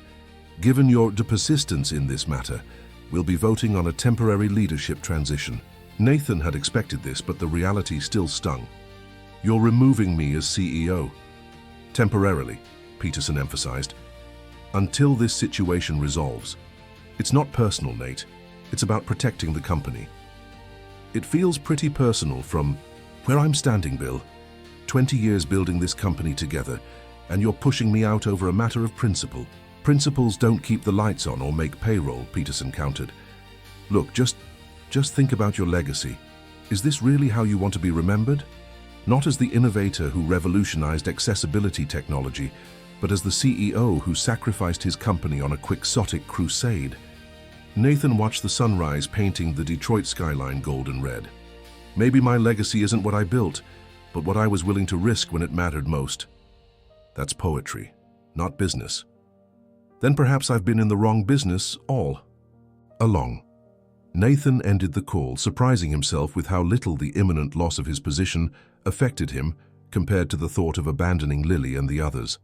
Given your persistence in this matter, we'll be voting on a temporary leadership transition." Nathan had expected this, but the reality still stung. "You're removing me as CEO." "Temporarily," Peterson emphasized, "until this situation resolves. It's not personal, Nate. It's about protecting the company." "It feels pretty personal from where I'm standing, Bill. 20 years building this company together, and you're pushing me out over a matter of principle. Principles don't keep the lights on or make payroll, Peterson countered. Look, just think about your legacy. Is this really how you want to be remembered? Not as the innovator who revolutionized accessibility technology, but as the CEO who sacrificed his company on a quixotic crusade. Nathan watched the sunrise painting the Detroit skyline golden red. Maybe my legacy isn't what I built, but what I was willing to risk when it mattered most. That's poetry, not business. Then perhaps I've been in the wrong business all along. Nathan ended the call, surprising himself with how little the imminent loss of his position affected him compared to the thought of abandoning Lily and the others.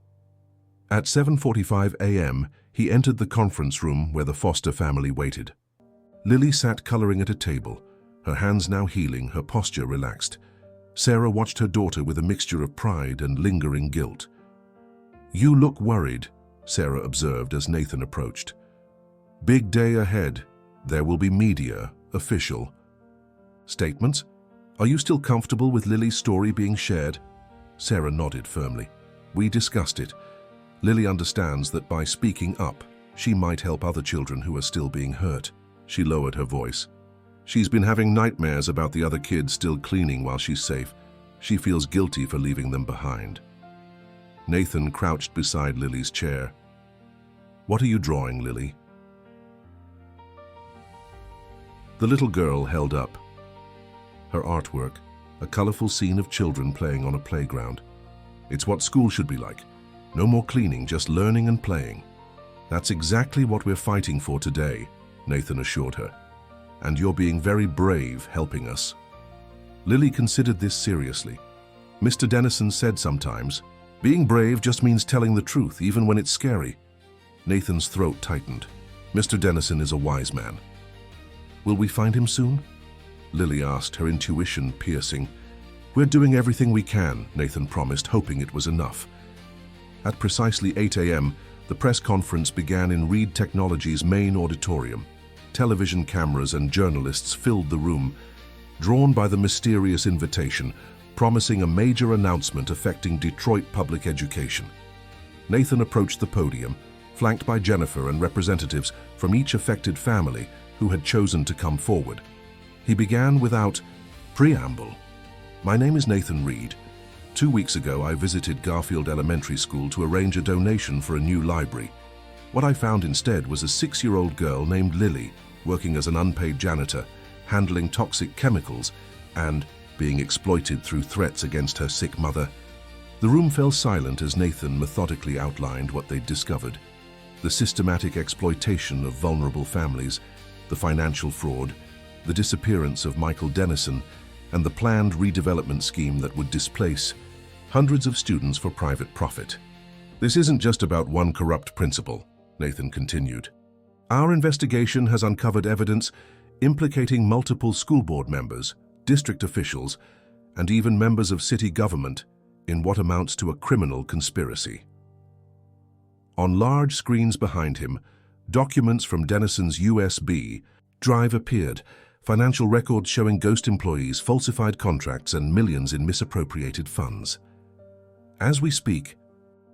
At 7:45 a.m., he entered the conference room where the Foster family waited. Lily sat coloring at a table, her hands now healing, her posture relaxed. Sarah watched her daughter with a mixture of pride and lingering guilt. "You look worried," Sarah observed as Nathan approached. "Big day ahead. There will be media, official statements. Are you still comfortable with Lily's story being shared?" Sarah nodded firmly. "We discussed it. Lily understands that by speaking up, she might help other children who are still being hurt." She lowered her voice. "She's been having nightmares about the other kids still cleaning while she's safe. She feels guilty for leaving them behind." Nathan crouched beside Lily's chair. "What are you drawing, Lily?" The little girl held up her artwork, a colorful scene of children playing on a playground. "It's what school should be like. No more cleaning, just learning and playing." "That's exactly what we're fighting for today," Nathan assured her. "And you're being very brave helping us." Lily considered this seriously. Mr. Dennison said sometimes, "Being brave just means telling the truth, even when it's scary." Nathan's throat tightened. Mr. Dennison is a wise man. "Will we find him soon?" Lily asked, her intuition piercing. "We're doing everything we can," Nathan promised, hoping it was enough. At precisely 8 a.m., the press conference began in Reed Technologies' main auditorium. Television cameras and journalists filled the room, drawn by the mysterious invitation, promising a major announcement affecting Detroit public education. Nathan approached the podium, flanked by Jennifer and representatives from each affected family who had chosen to come forward. He began without preamble. "My name is Nathan Reed. 2 weeks ago, I visited Garfield Elementary School to arrange a donation for a new library. What I found instead was a 6-year-old girl named Lily, working as an unpaid janitor, handling toxic chemicals, and being exploited through threats against her sick mother." The room fell silent as Nathan methodically outlined what they'd discovered: the systematic exploitation of vulnerable families, the financial fraud, the disappearance of Michael Dennison, and the planned redevelopment scheme that would displace hundreds of students for private profit. "This isn't just about one corrupt principal," Nathan continued. "Our investigation has uncovered evidence implicating multiple school board members, district officials, and even members of city government in what amounts to a criminal conspiracy." On large screens behind him, documents from Dennison's USB drive appeared, financial records showing ghost employees, falsified contracts, and millions in misappropriated funds. As we speak,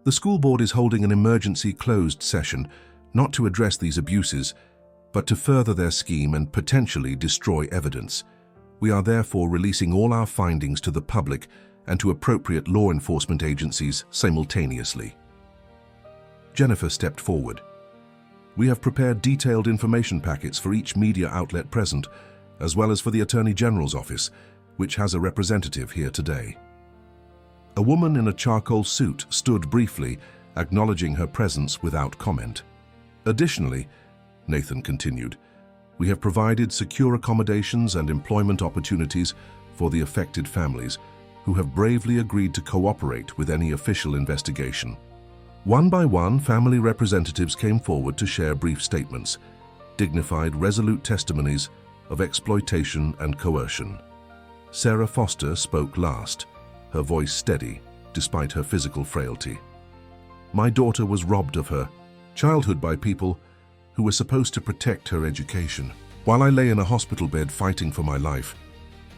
the school board is holding an emergency closed session, not to address these abuses, but to further their scheme and potentially destroy evidence. We are therefore releasing all our findings to the public and to appropriate law enforcement agencies simultaneously. Jennifer stepped forward. "We have prepared detailed information packets for each media outlet present, as well as for the Attorney General's office, which has a representative here today." A woman in a charcoal suit stood briefly, acknowledging her presence without comment. "Additionally," Nathan continued, "we have provided secure accommodations and employment opportunities for the affected families who have bravely agreed to cooperate with any official investigation." One by one, family representatives came forward to share brief statements, dignified, resolute testimonies of exploitation and coercion. Sarah Foster spoke last, her voice steady despite her physical frailty. "My daughter was robbed of her childhood by people who were supposed to protect her education. While I lay in a hospital bed fighting for my life,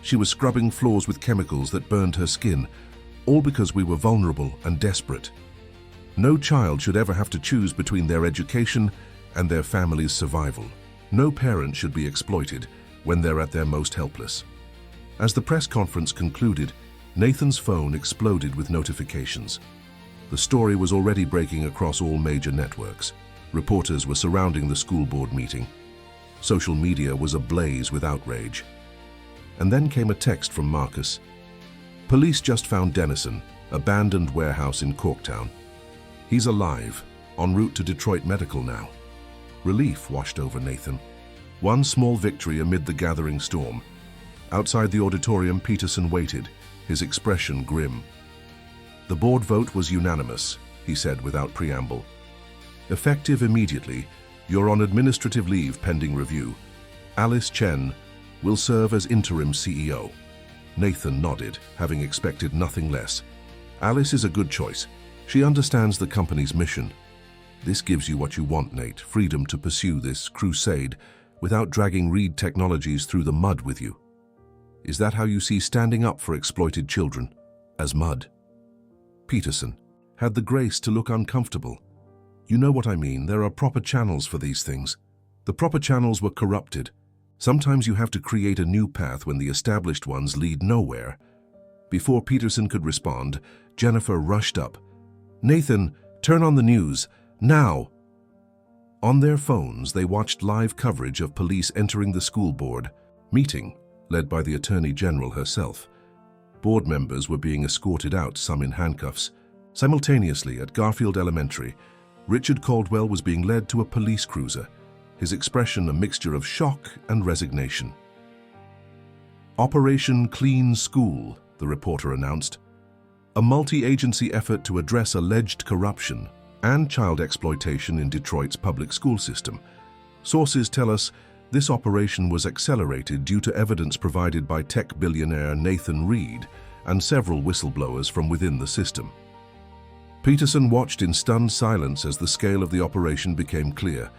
she was scrubbing floors with chemicals that burned her skin, all because we were vulnerable and desperate. No child should ever have to choose between their education and their family's survival. No parent should be exploited when they're at their most helpless. As the press conference concluded, Nathan's phone exploded with notifications. The story was already breaking across all major networks. Reporters were surrounding the school board meeting. Social media was ablaze with outrage. And then came a text from Marcus. Police just found Dennison, abandoned warehouse in Corktown. He's alive, en route to Detroit Medical now. Relief washed over Nathan. One small victory amid the gathering storm. Outside the auditorium, Peterson waited, his expression grim. The board vote was unanimous, he said without preamble. Effective immediately, you're on administrative leave pending review. Alice Chen will serve as interim CEO. Nathan nodded, having expected nothing less. Alice is a good choice. She understands the company's mission. This gives you what you want, Nate, freedom to pursue this crusade without dragging Reed Technologies through the mud with you. Is that how you see standing up for exploited children? As mud? Peterson had the grace to look uncomfortable. You know what I mean, there are proper channels for these things. The proper channels were corrupted. Sometimes you have to create a new path when the established ones lead nowhere. Before Peterson could respond, Jennifer rushed up. Nathan, turn on the news, now! On their phones, they watched live coverage of police entering the school board meeting, led by the Attorney General herself. Board members were being escorted out, some in handcuffs. Simultaneously, at Garfield Elementary, Richard Caldwell was being led to a police cruiser, his expression a mixture of shock and resignation. Operation Clean School, the reporter announced. A multi-agency effort to address alleged corruption and child exploitation in Detroit's public school system. Sources tell us this operation was accelerated due to evidence provided by tech billionaire Nathan Reed and several whistleblowers from within the system. Peterson watched in stunned silence as the scale of the operation became clear.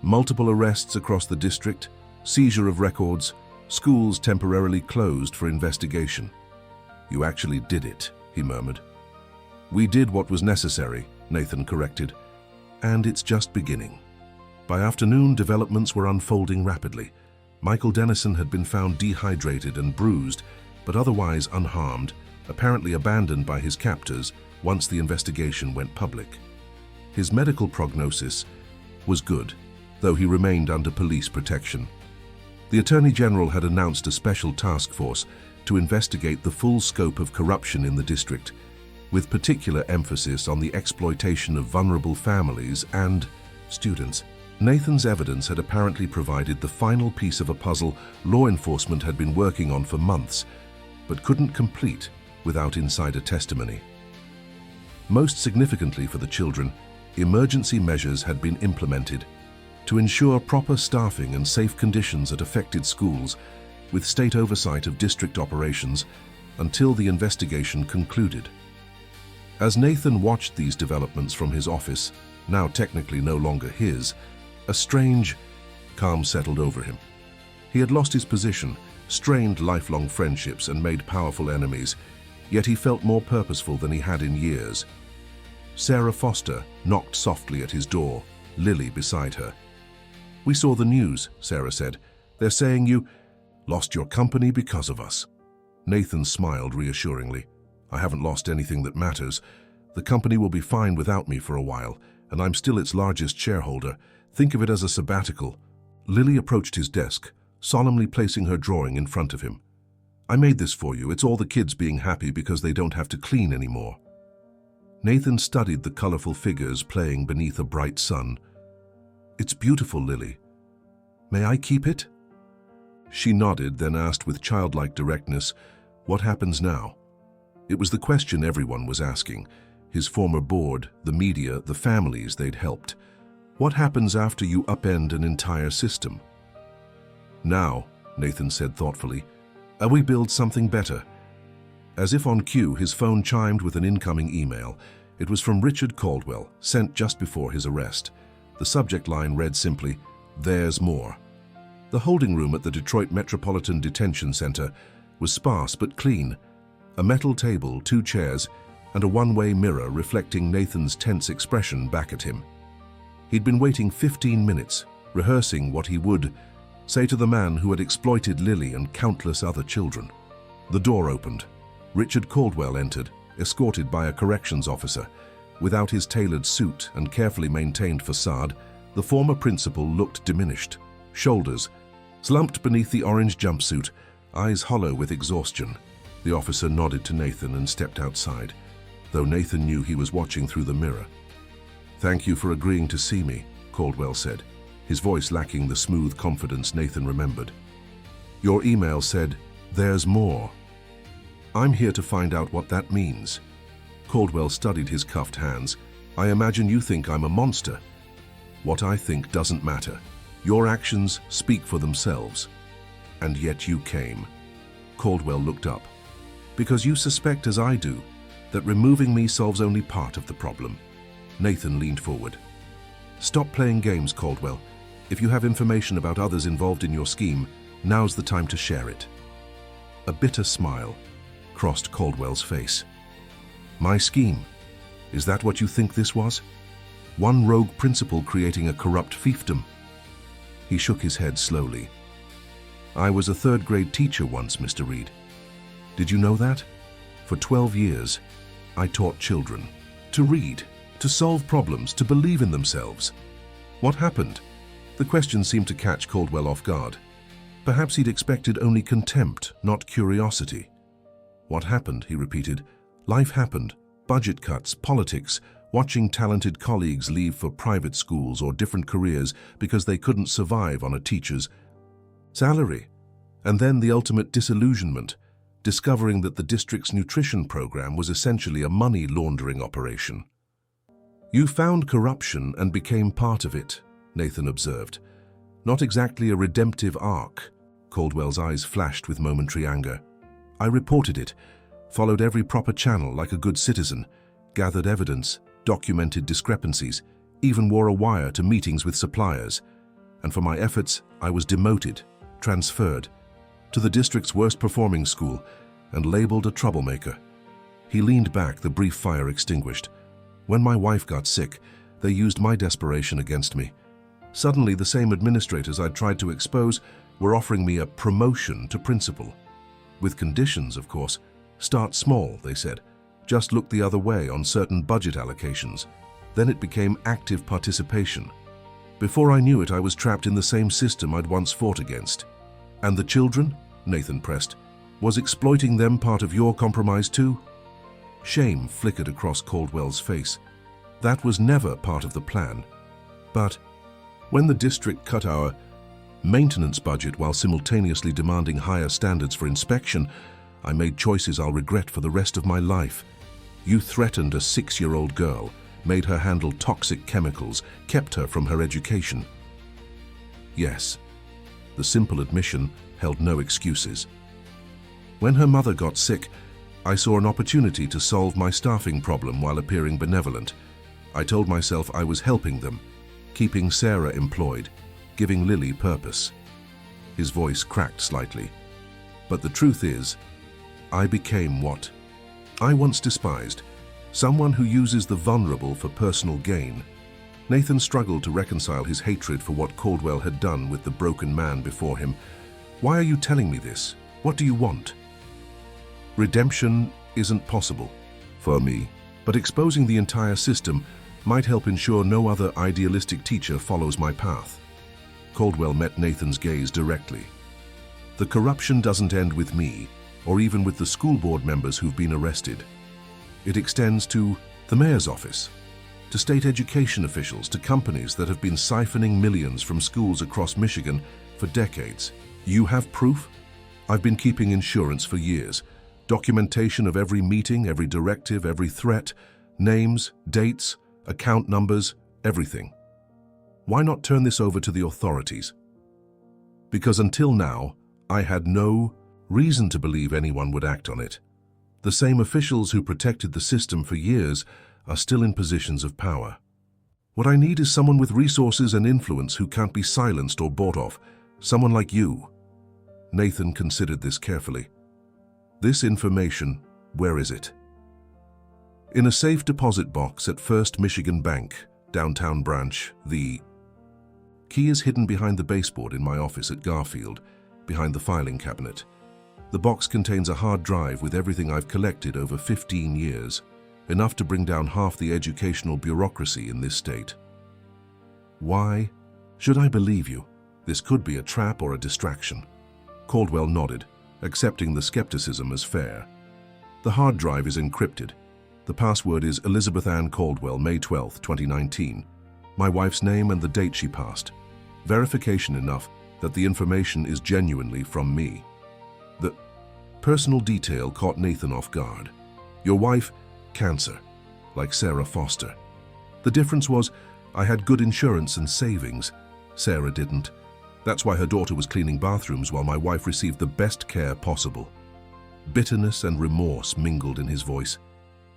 Multiple arrests across the district, seizure of records, schools temporarily closed for investigation. You actually did it, he murmured. We did what was necessary, Nathan corrected, and it's just beginning. By afternoon, developments were unfolding rapidly. Michael Dennison had been found dehydrated and bruised, but otherwise unharmed, apparently abandoned by his captors once the investigation went public. His medical prognosis was good, though he remained under police protection. The Attorney General had announced a special task force to investigate the full scope of corruption in the district, with particular emphasis on the exploitation of vulnerable families and students. Nathan's evidence had apparently provided the final piece of a puzzle law enforcement had been working on for months, but couldn't complete without insider testimony. Most significantly for the children, emergency measures had been implemented to ensure proper staffing and safe conditions at affected schools, with state oversight of district operations until the investigation concluded. As Nathan watched these developments from his office, now technically no longer his, a strange calm settled over him. He had lost his position, strained lifelong friendships, and made powerful enemies, yet he felt more purposeful than he had in years. Sarah Foster knocked softly at his door, Lily beside her. We saw the news, Sarah said. They're saying you lost your company because of us. Nathan smiled reassuringly. I haven't lost anything that matters. The company will be fine without me for a while, and I'm still its largest shareholder. Think of it as a sabbatical. Lily approached his desk, solemnly placing her drawing in front of him. I made this for you. It's all the kids being happy because they don't have to clean anymore. Nathan studied the colorful figures playing beneath a bright sun. It's beautiful, Lily. May I keep it? She nodded, then asked with childlike directness, what happens now? It was the question everyone was asking. His former board, the media, the families they'd helped. What happens after you upend an entire system? Now, Nathan said thoughtfully, we build something better. As if on cue, his phone chimed with an incoming email. It was from Richard Caldwell, sent just before his arrest. The subject line read simply, "There's more." The holding room at the Detroit Metropolitan Detention Center was sparse but clean. A metal table, 2 chairs, and a one-way mirror reflecting Nathan's tense expression back at him. He'd been waiting 15 minutes, rehearsing what he would say to the man who had exploited Lily and countless other children. The door opened. Richard Caldwell entered, escorted by a corrections officer. Without his tailored suit and carefully maintained facade, the former principal looked diminished. Shoulders slumped beneath the orange jumpsuit, eyes hollow with exhaustion. The officer nodded to Nathan and stepped outside, though Nathan knew he was watching through the mirror. "Thank you for agreeing to see me," Caldwell said, his voice lacking the smooth confidence Nathan remembered. "Your email said, 'There's more.' I'm here to find out what that means." Caldwell studied his cuffed hands. "I imagine you think I'm a monster. What I think doesn't matter. Your actions speak for themselves. And yet you came." Caldwell looked up. "Because you suspect, as I do, that removing me solves only part of the problem." Nathan leaned forward. "Stop playing games, Caldwell. If you have information about others involved in your scheme, now's the time to share it." A bitter smile crossed Caldwell's face. "My scheme? Is that what you think this was? One rogue principal creating a corrupt fiefdom?" He shook his head slowly. "I was a third-grade teacher once, Mr. Reed. Did you know that? For 12 years, I taught children to read, to solve problems, to believe in themselves. What happened?" The question seemed to catch Caldwell off guard. Perhaps he'd expected only contempt, not curiosity. "What happened?" he repeated. "Life happened. Budget cuts, politics, watching talented colleagues leave for private schools or different careers because they couldn't survive on a teacher's salary. And then the ultimate disillusionment, discovering that the district's nutrition program was essentially a money laundering operation." "You found corruption and became part of it," Nathan observed. "Not exactly a redemptive arc." Caldwell's eyes flashed with momentary anger. "I reported it, followed every proper channel like a good citizen, gathered evidence, documented discrepancies, even wore a wire to meetings with suppliers. And for my efforts, I was demoted, transferred to the district's worst-performing school, and labeled a troublemaker." He leaned back, the brief fire extinguished. "When my wife got sick, they used my desperation against me. Suddenly, the same administrators I'd tried to expose were offering me a promotion to principal. With conditions, of course. Start small, they said. Just look the other way on certain budget allocations. Then it became active participation. Before I knew it, I was trapped in the same system I'd once fought against." "And the children?" Nathan pressed. "Was exploiting them part of your compromise too?" Shame flickered across Caldwell's face. "That was never part of the plan. But when the district cut our maintenance budget while simultaneously demanding higher standards for inspection, I made choices I'll regret for the rest of my life. You threatened a 6-year-old girl, made her handle toxic chemicals, kept her from her education." Yes. The simple admission held no excuses. "When her mother got sick, I saw an opportunity to solve my staffing problem while appearing benevolent. I told myself I was helping them, keeping Sarah employed, giving Lily purpose." His voice cracked slightly. "But the truth is, I became what I once despised, someone who uses the vulnerable for personal gain." Nathan struggled to reconcile his hatred for what Caldwell had done with the broken man before him. "Why are you telling me this? What do you want?" "Redemption isn't possible for me, but exposing the entire system might help ensure no other idealistic teacher follows my path." Caldwell met Nathan's gaze directly. "The corruption doesn't end with me, or even with the school board members who've been arrested. It extends to the mayor's office, to state education officials, to companies that have been siphoning millions from schools across Michigan for decades. You have proof? I've been keeping insurance for years. Documentation of every meeting, every directive, every threat, names, dates, account numbers, everything. Why not turn this over to the authorities? Because until now, I had no reason to believe anyone would act on it. The same officials who protected the system for years are still in positions of power. What I need is someone with resources and influence who can't be silenced or bought off. Someone like you." Nathan considered this carefully. "This information Where is it? In a safe deposit box at First Michigan Bank, downtown branch. The key is hidden behind the baseboard in my office at Garfield, behind the filing cabinet. The box contains a hard drive with everything I've collected over 15 years, enough to bring down half the educational bureaucracy in this state. Why should I believe you? This could be a trap or a distraction. Caldwell nodded, accepting the skepticism as fair. The hard drive is encrypted. The password is Elizabeth Ann Caldwell, May 12, 2019. My wife's name and the date she passed. Verification enough that the information is genuinely from me. The personal detail caught Nathan off guard. Your wife, cancer, like Sarah Foster. The difference was I had good insurance and savings. Sarah didn't. That's why her daughter was cleaning bathrooms while my wife received the best care possible. Bitterness and remorse mingled in his voice.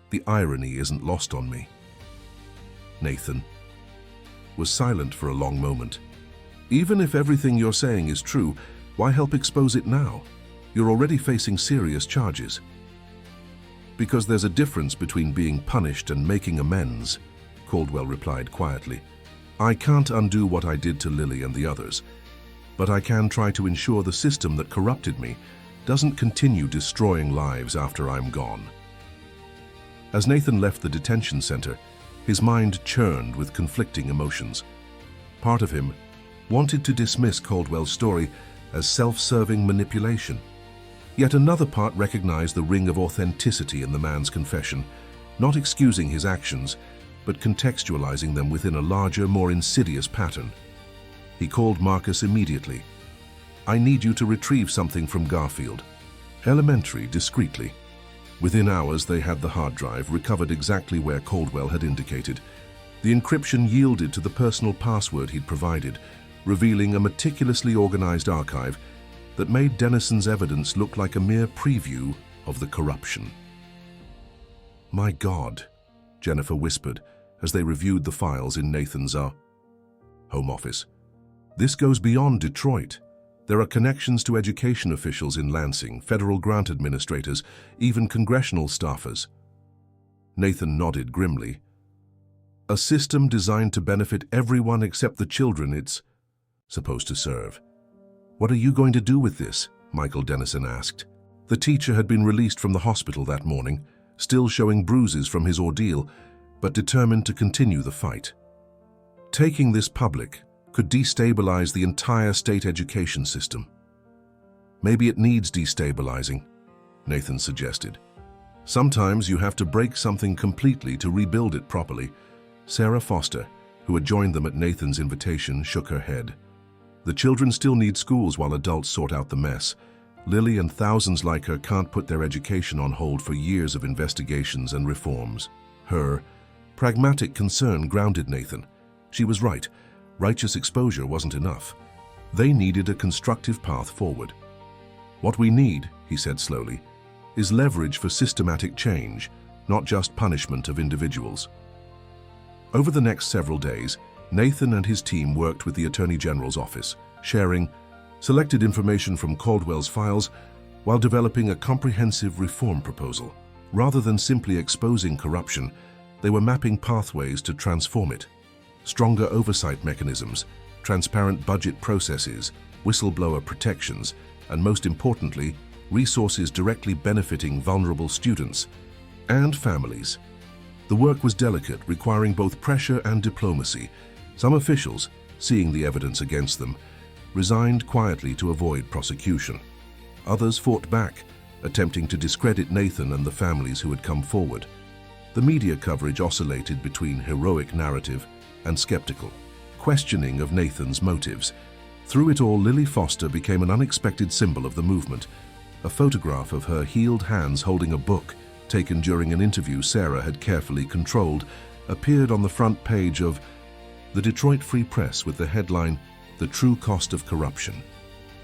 The irony isn't lost on me. Nathan was silent for a long moment. Even if everything you're saying is true, why help expose it now? You're already facing serious charges. Because there's a difference between being punished and making amends, Caldwell replied quietly. I can't undo what I did to Lily and the others, but I can try to ensure the system that corrupted me doesn't continue destroying lives after I'm gone. As Nathan left the detention center, his mind churned with conflicting emotions. Part of him wanted to dismiss Caldwell's story as self-serving manipulation. Yet another part recognized the ring of authenticity in the man's confession, not excusing his actions, but contextualizing them within a larger, more insidious pattern. He called Marcus immediately. I need you to retrieve something from Garfield. Elementary, discreetly. Within hours, they had the hard drive, recovered exactly where Caldwell had indicated. The encryption yielded to the personal password he'd provided, revealing a meticulously organized archive that made Dennison's evidence look like a mere preview of the corruption. My God, Jennifer whispered as they reviewed the files in Nathan's home office. This goes beyond Detroit. There are connections to education officials in Lansing, federal grant administrators, even congressional staffers. Nathan nodded grimly. A system designed to benefit everyone except the children it's supposed to serve. What are you going to do with this? Michael Dennison asked. The teacher had been released from the hospital that morning, still showing bruises from his ordeal, but determined to continue the fight. Taking this public could destabilize the entire state education system. Maybe it needs destabilizing, Nathan suggested. Sometimes you have to break something completely to rebuild it properly. Sarah Foster, who had joined them at Nathan's invitation, shook her head. The children still need schools while adults sort out the mess. Lily and thousands like her can't put their education on hold for years of investigations and reforms. Her pragmatic concern grounded Nathan. She was right. Righteous exposure wasn't enough. They needed a constructive path forward. What we need, he said slowly, is leverage for systematic change, not just punishment of individuals. Over the next several days, Nathan and his team worked with the Attorney General's office, sharing selected information from Caldwell's files while developing a comprehensive reform proposal. Rather than simply exposing corruption, they were mapping pathways to transform it. Stronger oversight mechanisms, transparent budget processes, whistleblower protections, and most importantly, resources directly benefiting vulnerable students and families. The work was delicate, requiring both pressure and diplomacy. Some officials, seeing the evidence against them, resigned quietly to avoid prosecution. Others fought back, attempting to discredit Nathan and the families who had come forward. The media coverage oscillated between heroic narrative and skeptical, questioning of Nathan's motives. Through it all, Lily Foster became an unexpected symbol of the movement. A photograph of her healed hands holding a book, taken during an interview Sarah had carefully controlled, appeared on the front page of the Detroit Free Press with the headline, "The True Cost of Corruption."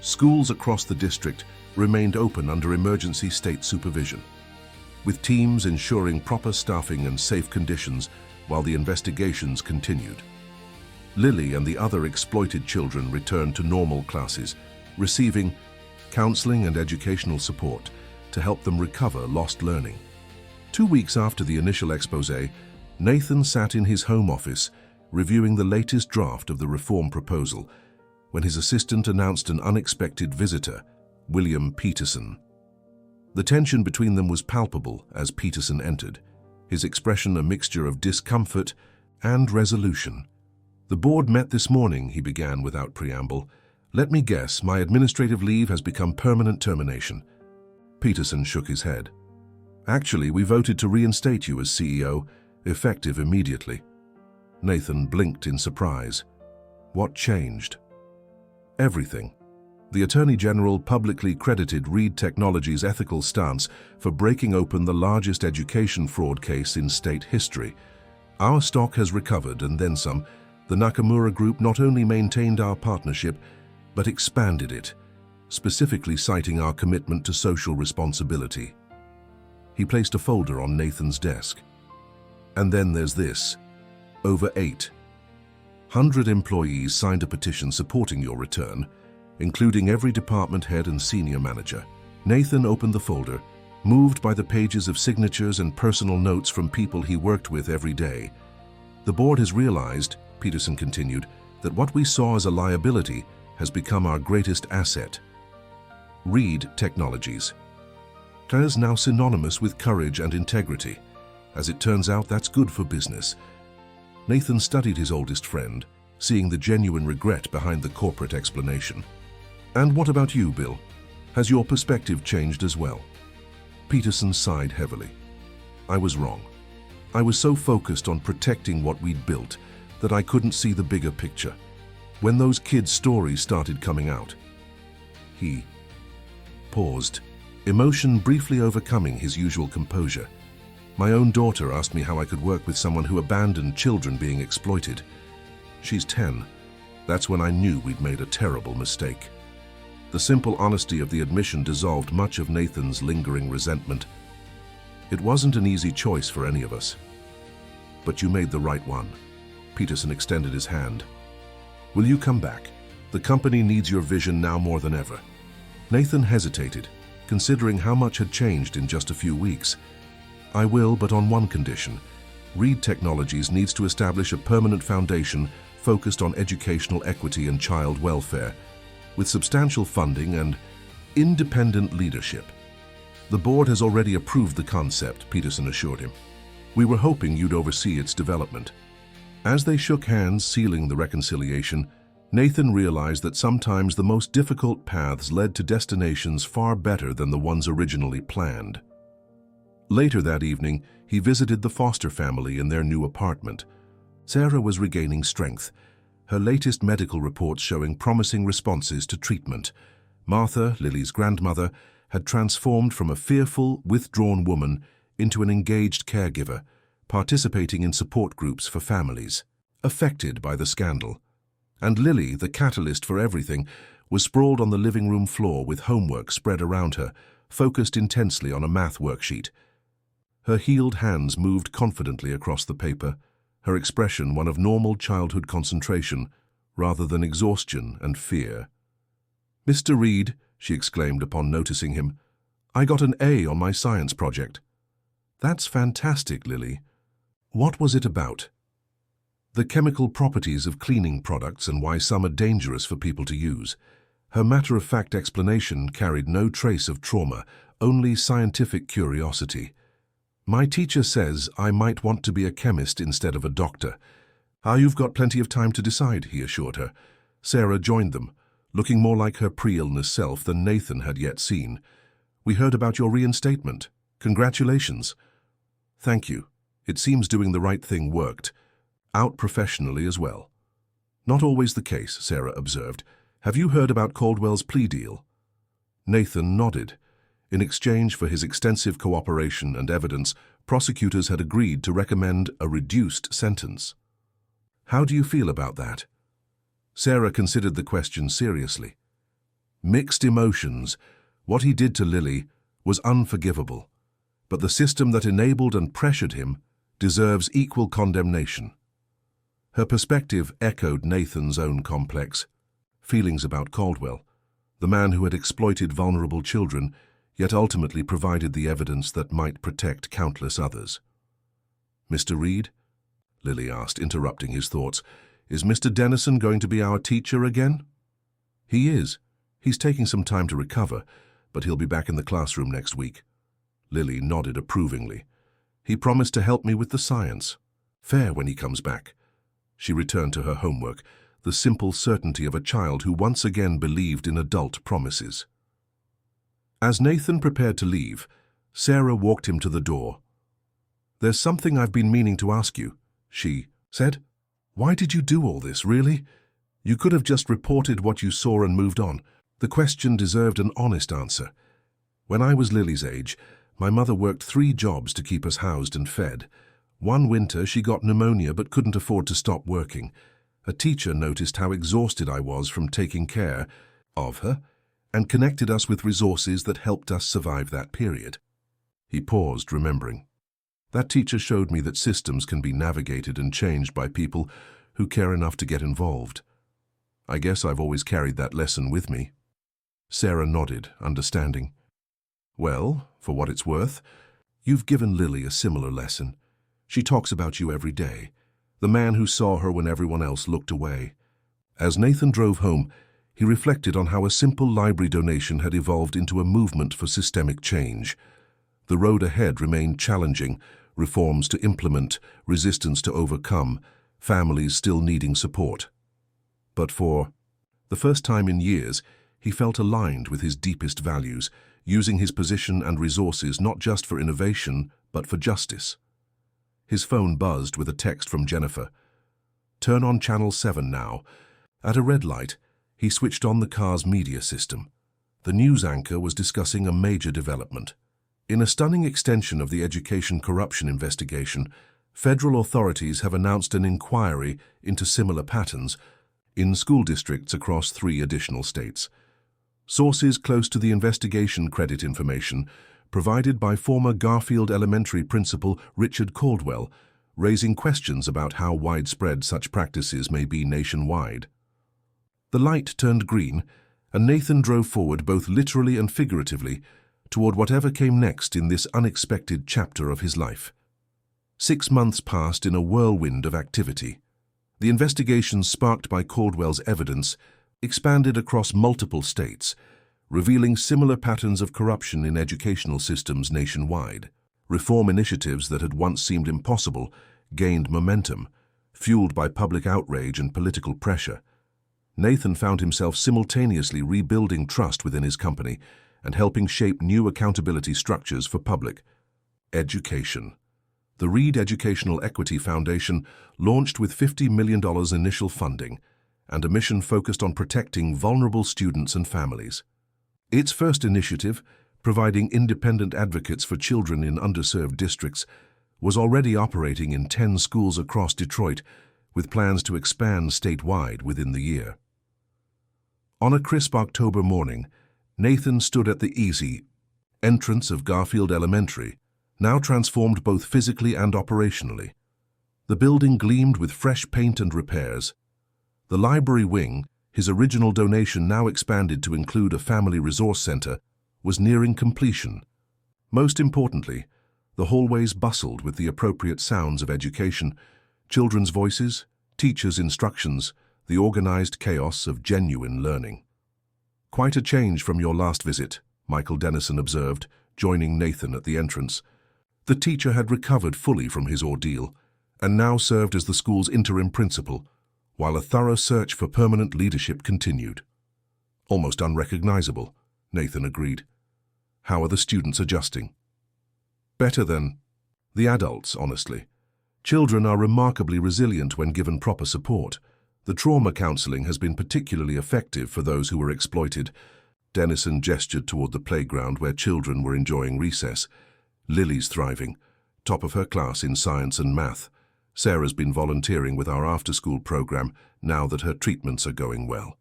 Schools across the district remained open under emergency state supervision, with teams ensuring proper staffing and safe conditions while the investigations continued. Lily and the other exploited children returned to normal classes, receiving counseling and educational support to help them recover lost learning. 2 weeks after the initial exposé, Nathan sat in his home office, reviewing the latest draft of the reform proposal, when his assistant announced an unexpected visitor, William Peterson. The tension between them was palpable as Peterson entered, his expression a mixture of discomfort and resolution. "The board met this morning," he began without preamble. "Let me guess, my administrative leave has become permanent termination." Peterson shook his head. "Actually, we voted to reinstate you as CEO, effective immediately." Nathan blinked in surprise. What changed? Everything. The Attorney General publicly credited Reed Technologies' ethical stance for breaking open the largest education fraud case in state history. "Our stock has recovered and then some. The Nakamura Group not only maintained our partnership, but expanded it, specifically citing our commitment to social responsibility." He placed a folder on Nathan's desk. "And then there's this. Over 800 employees signed a petition supporting your return, including every department head and senior manager." Nathan opened the folder, moved by the pages of signatures and personal notes from people he worked with every day. "The board has realized," Peterson continued, "that what we saw as a liability has become our greatest asset. Reed Technologies is now synonymous with courage and integrity. As it turns out, that's good for business." Nathan studied his oldest friend, seeing the genuine regret behind the corporate explanation. "And what about you, Bill? Has your perspective changed as well?" Peterson sighed heavily. "I was wrong. I was so focused on protecting what we'd built that I couldn't see the bigger picture. When those kids' stories started coming out..." He paused, emotion briefly overcoming his usual composure. "My own daughter asked me how I could work with someone who abandoned children being exploited. She's 10. That's when I knew we'd made a terrible mistake." The simple honesty of the admission dissolved much of Nathan's lingering resentment. "It wasn't an easy choice for any of us. But you made the right one." Peterson extended his hand. "Will you come back? The company needs your vision now more than ever." Nathan hesitated, considering how much had changed in just a few weeks. "I will, but on one condition. Reed Technologies needs to establish a permanent foundation focused on educational equity and child welfare, with substantial funding and independent leadership." "The board has already approved the concept," Peterson assured him. "We were hoping you'd oversee its development." As they shook hands, sealing the reconciliation, Nathan realized that sometimes the most difficult paths led to destinations far better than the ones originally planned. Later that evening, he visited the Foster family in their new apartment. Sarah was regaining strength, her latest medical reports showing promising responses to treatment. Martha, Lily's grandmother, had transformed from a fearful, withdrawn woman into an engaged caregiver, participating in support groups for families affected by the scandal. And Lily, the catalyst for everything, was sprawled on the living room floor with homework spread around her, focused intensely on a math worksheet. Her healed hands moved confidently across the paper, her expression one of normal childhood concentration rather than exhaustion and fear. "Mr. Reed," she exclaimed upon noticing him, "I got an A on my science project." "That's fantastic, Lily. What was it about?" "The chemical properties of cleaning products and why some are dangerous for people to use." Her matter-of-fact explanation carried no trace of trauma, only scientific curiosity. "My teacher says I might want to be a chemist instead of a doctor." "Ah, you've got plenty of time to decide," he assured her. Sarah joined them, looking more like her pre-illness self than Nathan had yet seen. "We heard about your reinstatement. Congratulations." "Thank you. It seems doing the right thing worked. Out professionally as well." "Not always the case," Sarah observed. "Have you heard about Caldwell's plea deal?" Nathan nodded. In exchange for his extensive cooperation and evidence, prosecutors had agreed to recommend a reduced sentence. "How do you feel about that?" Sarah considered the question seriously. Mixed emotions. What he did to Lily was unforgivable, but the system that enabled and pressured him deserves equal condemnation. Her perspective echoed Nathan's own complex feelings about Caldwell, the man who had exploited vulnerable children, yet ultimately provided the evidence that might protect countless others. "Mr. Reed?" Lily asked, interrupting his thoughts. "Is Mr. Dennison going to be our teacher again?" "He is. He's taking some time to recover, but he'll be back in the classroom next week." Lily nodded approvingly. "He promised to help me with the science. Fair when he comes back." She returned to her homework, the simple certainty of a child who once again believed in adult promises. As Nathan prepared to leave, Sarah walked him to the door. "There's something I've been meaning to ask you," she said. "Why did you do all this, really? You could have just reported what you saw and moved on." The question deserved an honest answer. "When I was Lily's age, my mother worked 3 jobs to keep us housed and fed. One winter she got pneumonia but couldn't afford to stop working. A teacher noticed how exhausted I was from taking care of her and connected us with resources that helped us survive that period." He paused, remembering. "That teacher showed me that systems can be navigated and changed by people who care enough to get involved. I guess I've always carried that lesson with me." Sarah nodded, understanding. "Well, for what it's worth, you've given Lily a similar lesson. She talks about you every day, the man who saw her when everyone else looked away." As Nathan drove home, he reflected on how a simple library donation had evolved into a movement for systemic change. The road ahead remained challenging, reforms to implement, resistance to overcome, families still needing support. But for the first time in years, he felt aligned with his deepest values, using his position and resources not just for innovation, but for justice. His phone buzzed with a text from Jennifer. "Turn on Channel 7 now." At a red light, he switched on the car's media system. The news anchor was discussing a major development. In a stunning extension of the education corruption investigation, federal authorities have announced an inquiry into similar patterns in school districts across 3 additional states. Sources close to the investigation credit information provided by former Garfield Elementary principal Richard Caldwell, raising questions about how widespread such practices may be nationwide. The light turned green, and Nathan drove forward both literally and figuratively toward whatever came next in this unexpected chapter of his life. 6 months passed in a whirlwind of activity. The investigations sparked by Caldwell's evidence expanded across multiple states, revealing similar patterns of corruption in educational systems nationwide. Reform initiatives that had once seemed impossible gained momentum, fueled by public outrage and political pressure. Nathan found himself simultaneously rebuilding trust within his company and helping shape new accountability structures for public education. The Reed Educational Equity Foundation launched with $50 million initial funding and a mission focused on protecting vulnerable students and families. Its first initiative, providing independent advocates for children in underserved districts, was already operating in 10 schools across Detroit, with plans to expand statewide within the year. On a crisp October morning, Nathan stood at the easy entrance of Garfield Elementary, now transformed both physically and operationally. The building gleamed with fresh paint and repairs. The library wing, his original donation now expanded to include a family resource center, was nearing completion. Most importantly, the hallways bustled with the appropriate sounds of education, children's voices, teachers' instructions, the organized chaos of genuine learning. "Quite a change from your last visit," Michael Dennison observed, joining Nathan at the entrance. The teacher had recovered fully from his ordeal and now served as the school's interim principal, while a thorough search for permanent leadership continued. "Almost unrecognizable," Nathan agreed. "How are the students adjusting?" "Better than the adults, honestly. Children are remarkably resilient when given proper support. The trauma counseling has been particularly effective for those who were exploited." Dennison gestured toward the playground where children were enjoying recess. "Lily's thriving, top of her class in science and math. Sarah's been volunteering with our after-school program now that her treatments are going well."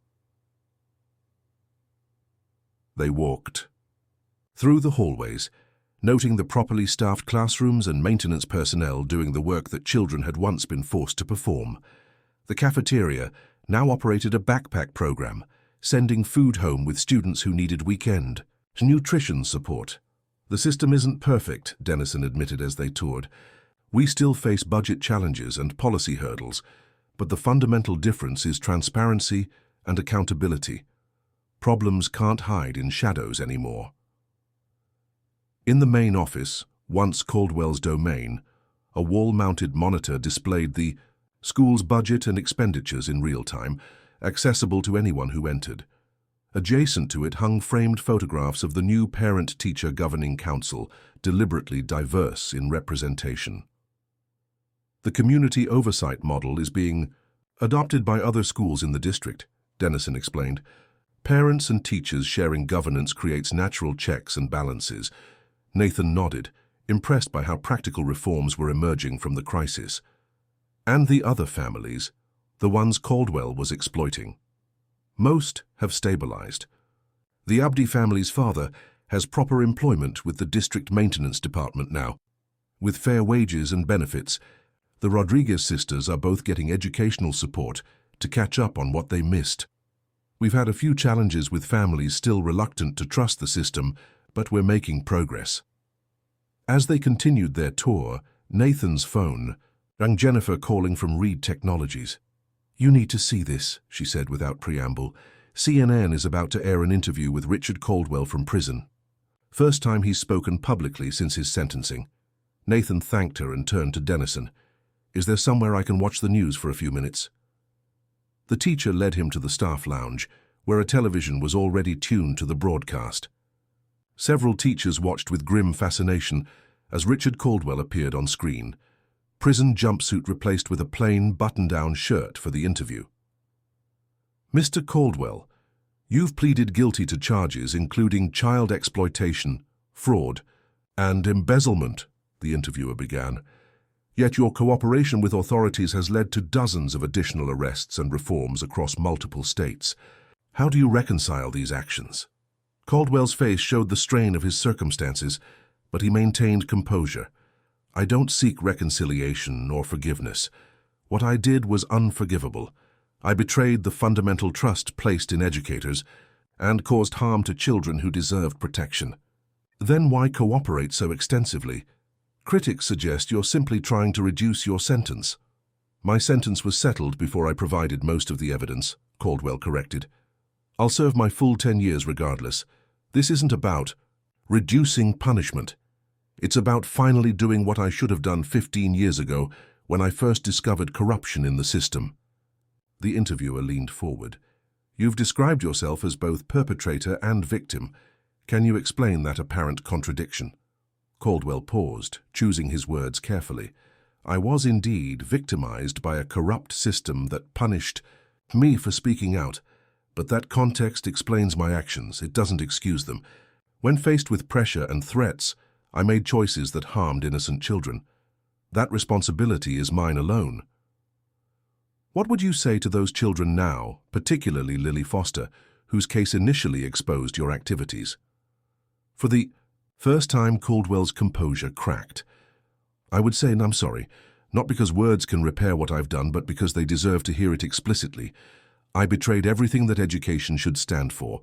They walked through the hallways, noting the properly staffed classrooms and maintenance personnel doing the work that children had once been forced to perform. The cafeteria now operated a backpack program, sending food home with students who needed weekend Nutrition support. The system isn't perfect, Dennison admitted as they toured. We still face budget challenges and policy hurdles, but the fundamental difference is transparency and accountability. Problems can't hide in shadows anymore. In the main office, once Caldwell's domain, a wall-mounted monitor displayed the school's budget and expenditures in real time, accessible to anyone who entered. Adjacent to it hung framed photographs of the new Parent-Teacher Governing Council, deliberately diverse in representation. The community oversight model is being adopted by other schools in the district, Dennison explained. Parents and teachers sharing governance creates natural checks and balances. Nathan nodded, impressed by how practical reforms were emerging from the crisis. And the other families, the ones Caldwell was exploiting. Most have stabilized. The Abdi family's father has proper employment with the district maintenance department now. With fair wages and benefits, the Rodriguez sisters are both getting educational support to catch up on what they missed. We've had a few challenges with families still reluctant to trust the system, but we're making progress. As they continued their tour, Nathan's phone rang. Jennifer calling from Reed Technologies. "You need to see this," she said without preamble. "CNN is about to air an interview with Richard Caldwell from prison. First time he's spoken publicly since his sentencing." Nathan thanked her and turned to Dennison. "Is there somewhere I can watch the news for a few minutes?" The teacher led him to the staff lounge, where a television was already tuned to the broadcast. Several teachers watched with grim fascination as Richard Caldwell appeared on screen. Prison jumpsuit replaced with a plain button-down shirt for the interview. "Mr. Caldwell, you've pleaded guilty to charges including child exploitation, fraud, and embezzlement," the interviewer began. "Yet your cooperation with authorities has led to dozens of additional arrests and reforms across multiple states. How do you reconcile these actions?" Caldwell's face showed the strain of his circumstances, but he maintained composure. "I don't seek reconciliation or forgiveness. What I did was unforgivable. I betrayed the fundamental trust placed in educators and caused harm to children who deserved protection." "Then why cooperate so extensively? Critics suggest you're simply trying to reduce your sentence." "My sentence was settled before I provided most of the evidence," Caldwell corrected. "I'll serve my full 10 years regardless. This isn't about reducing punishment. It's about finally doing what I should have done 15 years ago when I first discovered corruption in the system." The interviewer leaned forward. "You've described yourself as both perpetrator and victim. Can you explain that apparent contradiction?" Caldwell paused, choosing his words carefully. "I was indeed victimized by a corrupt system that punished me for speaking out, but that context explains my actions. It doesn't excuse them. When faced with pressure and threats, I made choices that harmed innocent children. That responsibility is mine alone." "What would you say to those children now, particularly Lily Foster, whose case initially exposed your activities?" For the first time, Caldwell's composure cracked. "I would say, and I'm sorry, not because words can repair what I've done, but because they deserve to hear it explicitly. I betrayed everything that education should stand for,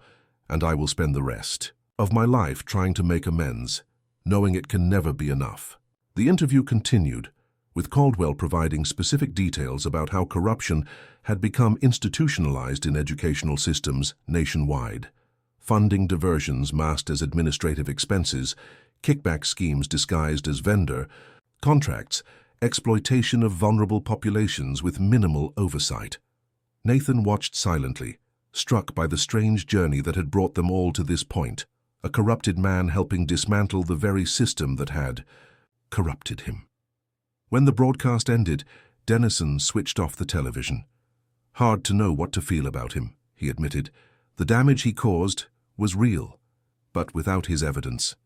and I will spend the rest of my life trying to make amends, knowing it can never be enough." The interview continued, with Caldwell providing specific details about how corruption had become institutionalized in educational systems nationwide. Funding diversions masked as administrative expenses, kickback schemes disguised as vendor contracts, exploitation of vulnerable populations with minimal oversight. Nathan watched silently, struck by the strange journey that had brought them all to this point, a corrupted man helping dismantle the very system that had corrupted him. When the broadcast ended, Dennison switched off the television. "Hard to know what to feel about him," he admitted. "The damage he caused was real, but without his evidence.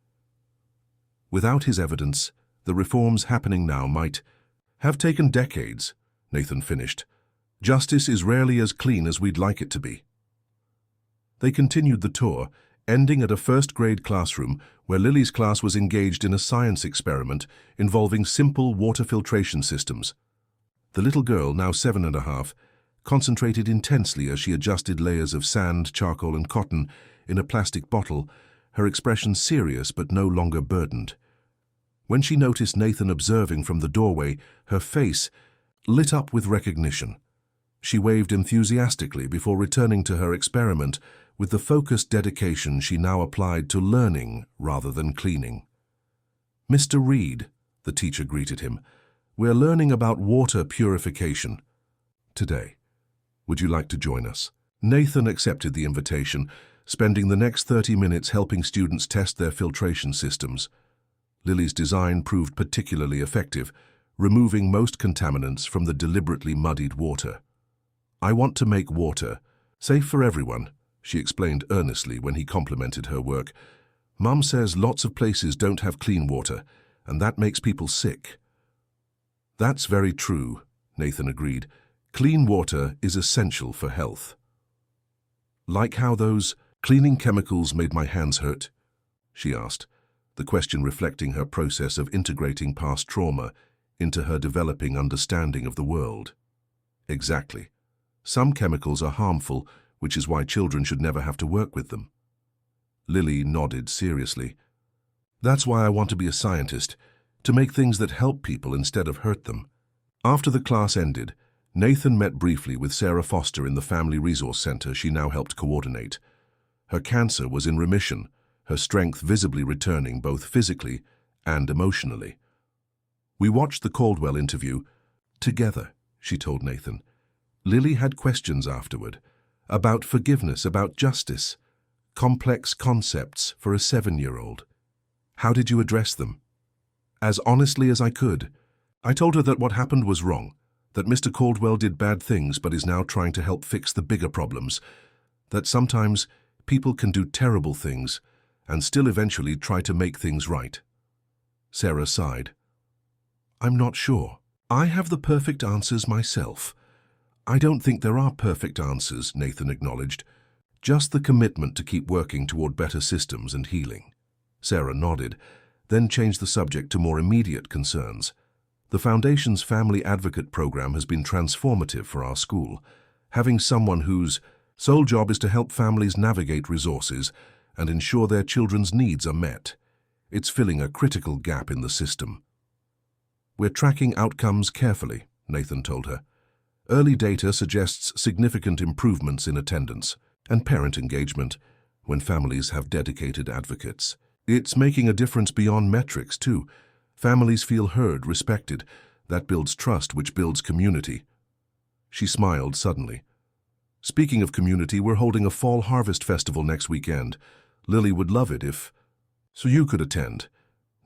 Without his evidence, the reforms happening now might have taken decades," Nathan finished. "Justice is rarely as clean as we'd like it to be." They continued the tour, ending at a first-grade classroom where Lily's class was engaged in a science experiment involving simple water filtration systems. The little girl, now 7.5, concentrated intensely as she adjusted layers of sand, charcoal, and cotton in a plastic bottle, her expression serious but no longer burdened. When she noticed Nathan observing from the doorway, her face lit up with recognition. She waved enthusiastically before returning to her experiment with the focused dedication she now applied to learning rather than cleaning. "Mr. Reed," the teacher greeted him, "we're learning about water purification today. Would you like to join us?" Nathan accepted the invitation, spending the next 30 minutes helping students test their filtration systems. Lily's design proved particularly effective, removing most contaminants from the deliberately muddied water. "I want to make water safe for everyone," she explained earnestly when he complimented her work. "Mum says lots of places don't have clean water, and that makes people sick." "That's very true," Nathan agreed. "Clean water is essential for health." "Like how those cleaning chemicals made my hands hurt?" she asked, the question reflecting her process of integrating past trauma into her developing understanding of the world. "Exactly. Some chemicals are harmful, which is why children should never have to work with them." Lily nodded seriously. "That's why I want to be a scientist, to make things that help people instead of hurt them." After the class ended, Nathan met briefly with Sarah Foster in the Family Resource Center she now helped coordinate. Her cancer was in remission, her strength visibly returning both physically and emotionally. "We watched the Caldwell interview together," she told Nathan. "Lily had questions afterward, about forgiveness, about justice, complex concepts for a 7-year-old. How did you address them?" "As honestly as I could. I told her that what happened was wrong, that Mr. Caldwell did bad things but is now trying to help fix the bigger problems, that sometimes people can do terrible things and still eventually try to make things right." Sarah sighed. "I'm not sure. I have the perfect answers myself." "I don't think there are perfect answers," Nathan acknowledged. "Just the commitment to keep working toward better systems and healing." Sarah nodded, then changed the subject to more immediate concerns. "The Foundation's Family Advocate program has been transformative for our school. Having someone whose sole job is to help families navigate resources and ensure their children's needs are met. It's filling a critical gap in the system." "We're tracking outcomes carefully," Nathan told her. "Early data suggests significant improvements in attendance and parent engagement when families have dedicated advocates. It's making a difference beyond metrics, too. Families feel heard, respected. That builds trust, which builds community." She smiled suddenly. "Speaking of community, we're holding a fall harvest festival next weekend. Lily would love it so you could attend."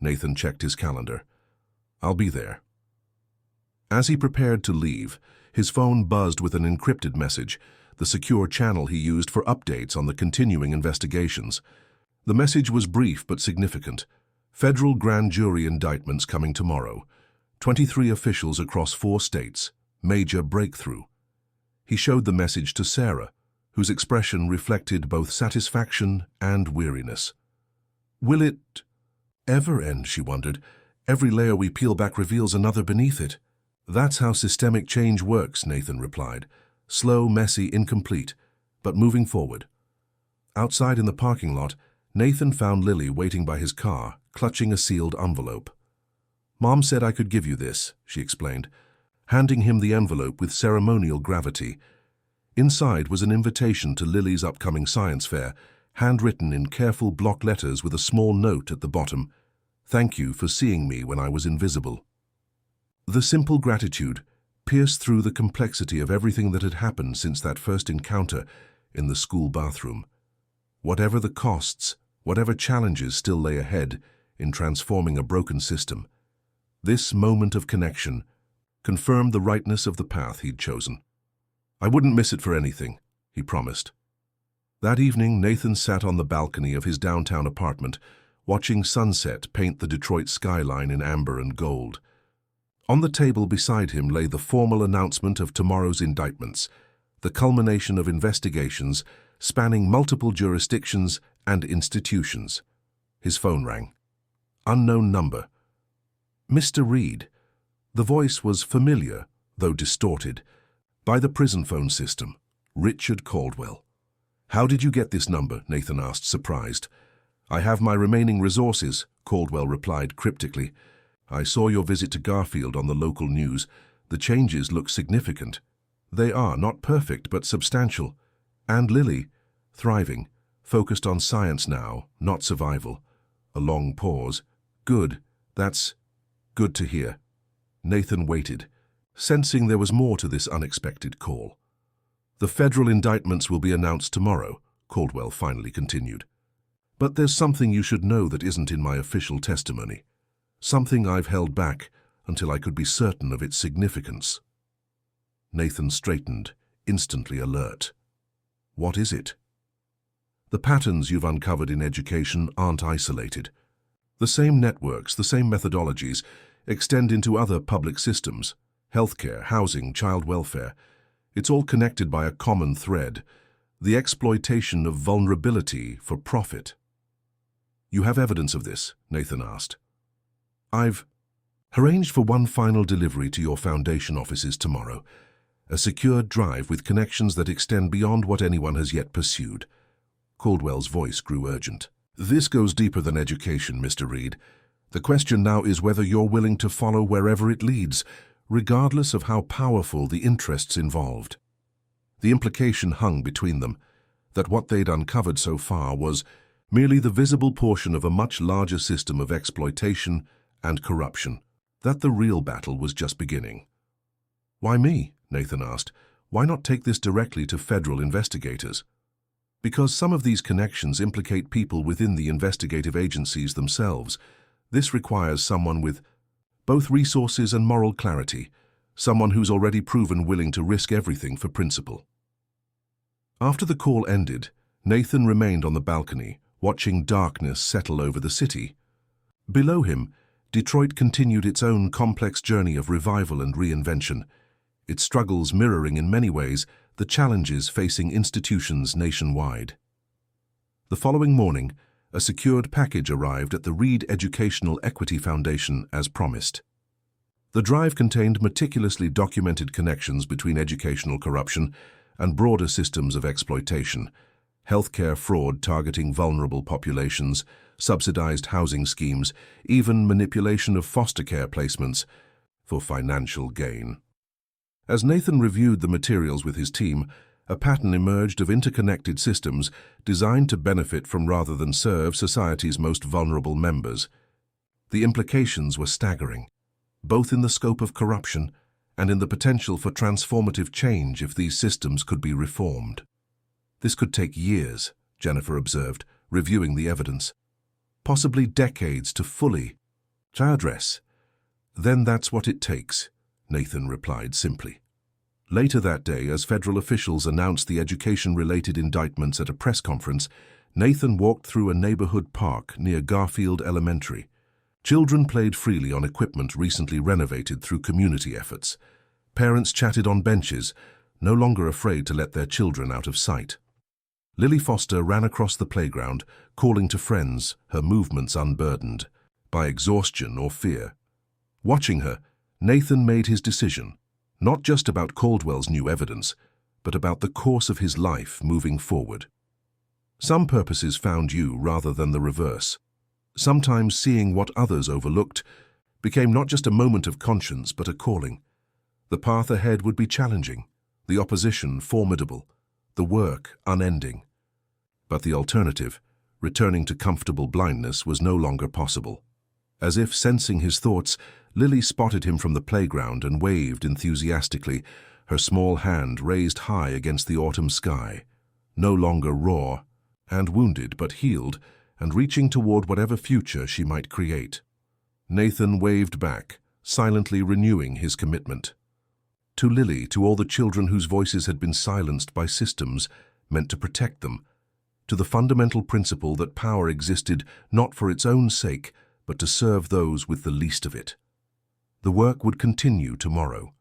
Nathan checked his calendar. "I'll be there." As he prepared to leave, his phone buzzed with an encrypted message, the secure channel he used for updates on the continuing investigations. The message was brief but significant. "Federal grand jury indictments coming tomorrow. 23 officials across 4 states. Major breakthrough." He showed the message to Sarah, whose expression reflected both satisfaction and weariness. "Will it ever end?" she wondered. "Every layer we peel back reveals another beneath it." "That's how systemic change works," Nathan replied. "Slow, messy, incomplete, but moving forward." Outside in the parking lot, Nathan found Lily waiting by his car, clutching a sealed envelope. "Mom said I could give you this," she explained, handing him the envelope with ceremonial gravity. Inside was an invitation to Lily's upcoming science fair, handwritten in careful block letters with a small note at the bottom. "Thank you for seeing me when I was invisible." The simple gratitude pierced through the complexity of everything that had happened since that first encounter in the school bathroom. Whatever the costs, whatever challenges still lay ahead in transforming a broken system, this moment of connection confirmed the rightness of the path he'd chosen. "I wouldn't miss it for anything," he promised. That evening, Nathan sat on the balcony of his downtown apartment, watching sunset paint the Detroit skyline in amber and gold. On the table beside him lay the formal announcement of tomorrow's indictments, the culmination of investigations spanning multiple jurisdictions and institutions. His phone rang. Unknown number. "Mr. Reed." The voice was familiar, though distorted, by the prison phone system. "Richard Caldwell." "How did you get this number?" Nathan asked, surprised. "I have my remaining resources," Caldwell replied cryptically. "I saw your visit to Garfield on the local news. The changes look significant. They are not perfect, but substantial. And Lily, thriving, focused on science now, not survival." A long pause. "Good. That's good to hear." Nathan waited, sensing there was more to this unexpected call. "The federal indictments will be announced tomorrow," Caldwell finally continued. "But there's something you should know that isn't in my official testimony. Something I've held back until I could be certain of its significance." Nathan straightened, instantly alert. "What is it?" "The patterns you've uncovered in education aren't isolated. The same networks, the same methodologies, extend into other public systems: healthcare, housing, child welfare. It's all connected by a common thread: the exploitation of vulnerability for profit." "You have evidence of this?" Nathan asked. "I've arranged for one final delivery to your foundation offices tomorrow. A secured drive with connections that extend beyond what anyone has yet pursued." Caldwell's voice grew urgent. "This goes deeper than education, Mr. Reed. The question now is whether you're willing to follow wherever it leads, regardless of how powerful the interests involved." The implication hung between them, that what they'd uncovered so far was merely the visible portion of a much larger system of exploitation and corruption, that the real battle was just beginning. "Why me?" Nathan asked. "Why not take this directly to federal investigators?" "Because some of these connections implicate people within the investigative agencies themselves. This requires someone with both resources and moral clarity, someone who's already proven willing to risk everything for principle." After the call ended, Nathan remained on the balcony, watching darkness settle over the city. Below him, Detroit continued its own complex journey of revival and reinvention, its struggles mirroring in many ways the challenges facing institutions nationwide. The following morning, a secured package arrived at the Reed Educational Equity Foundation as promised. The drive contained meticulously documented connections between educational corruption and broader systems of exploitation: healthcare fraud targeting vulnerable populations, subsidized housing schemes, even manipulation of foster care placements for financial gain. As Nathan reviewed the materials with his team, a pattern emerged of interconnected systems designed to benefit from rather than serve society's most vulnerable members. The implications were staggering, both in the scope of corruption and in the potential for transformative change if these systems could be reformed. "This could take years," Jennifer observed, reviewing the evidence. "Possibly decades to fully address." "Then that's what it takes," Nathan replied simply. Later that day, as federal officials announced the education-related indictments at a press conference, Nathan walked through a neighborhood park near Garfield Elementary. Children played freely on equipment recently renovated through community efforts. Parents chatted on benches, no longer afraid to let their children out of sight. Lily Foster ran across the playground, calling to friends, her movements unburdened by exhaustion or fear. Watching her, Nathan made his decision, not just about Caldwell's new evidence, but about the course of his life moving forward. Some purposes found you rather than the reverse. Sometimes seeing what others overlooked became not just a moment of conscience, but a calling. The path ahead would be challenging, the opposition formidable, the work unending. But the alternative, returning to comfortable blindness, was no longer possible. As if sensing his thoughts, Lily spotted him from the playground and waved enthusiastically, her small hand raised high against the autumn sky, no longer raw and wounded but healed and reaching toward whatever future she might create. Nathan waved back, silently renewing his commitment. To Lily, to all the children whose voices had been silenced by systems meant to protect them, to the fundamental principle that power existed not for its own sake, but to serve those with the least of it. The work would continue tomorrow,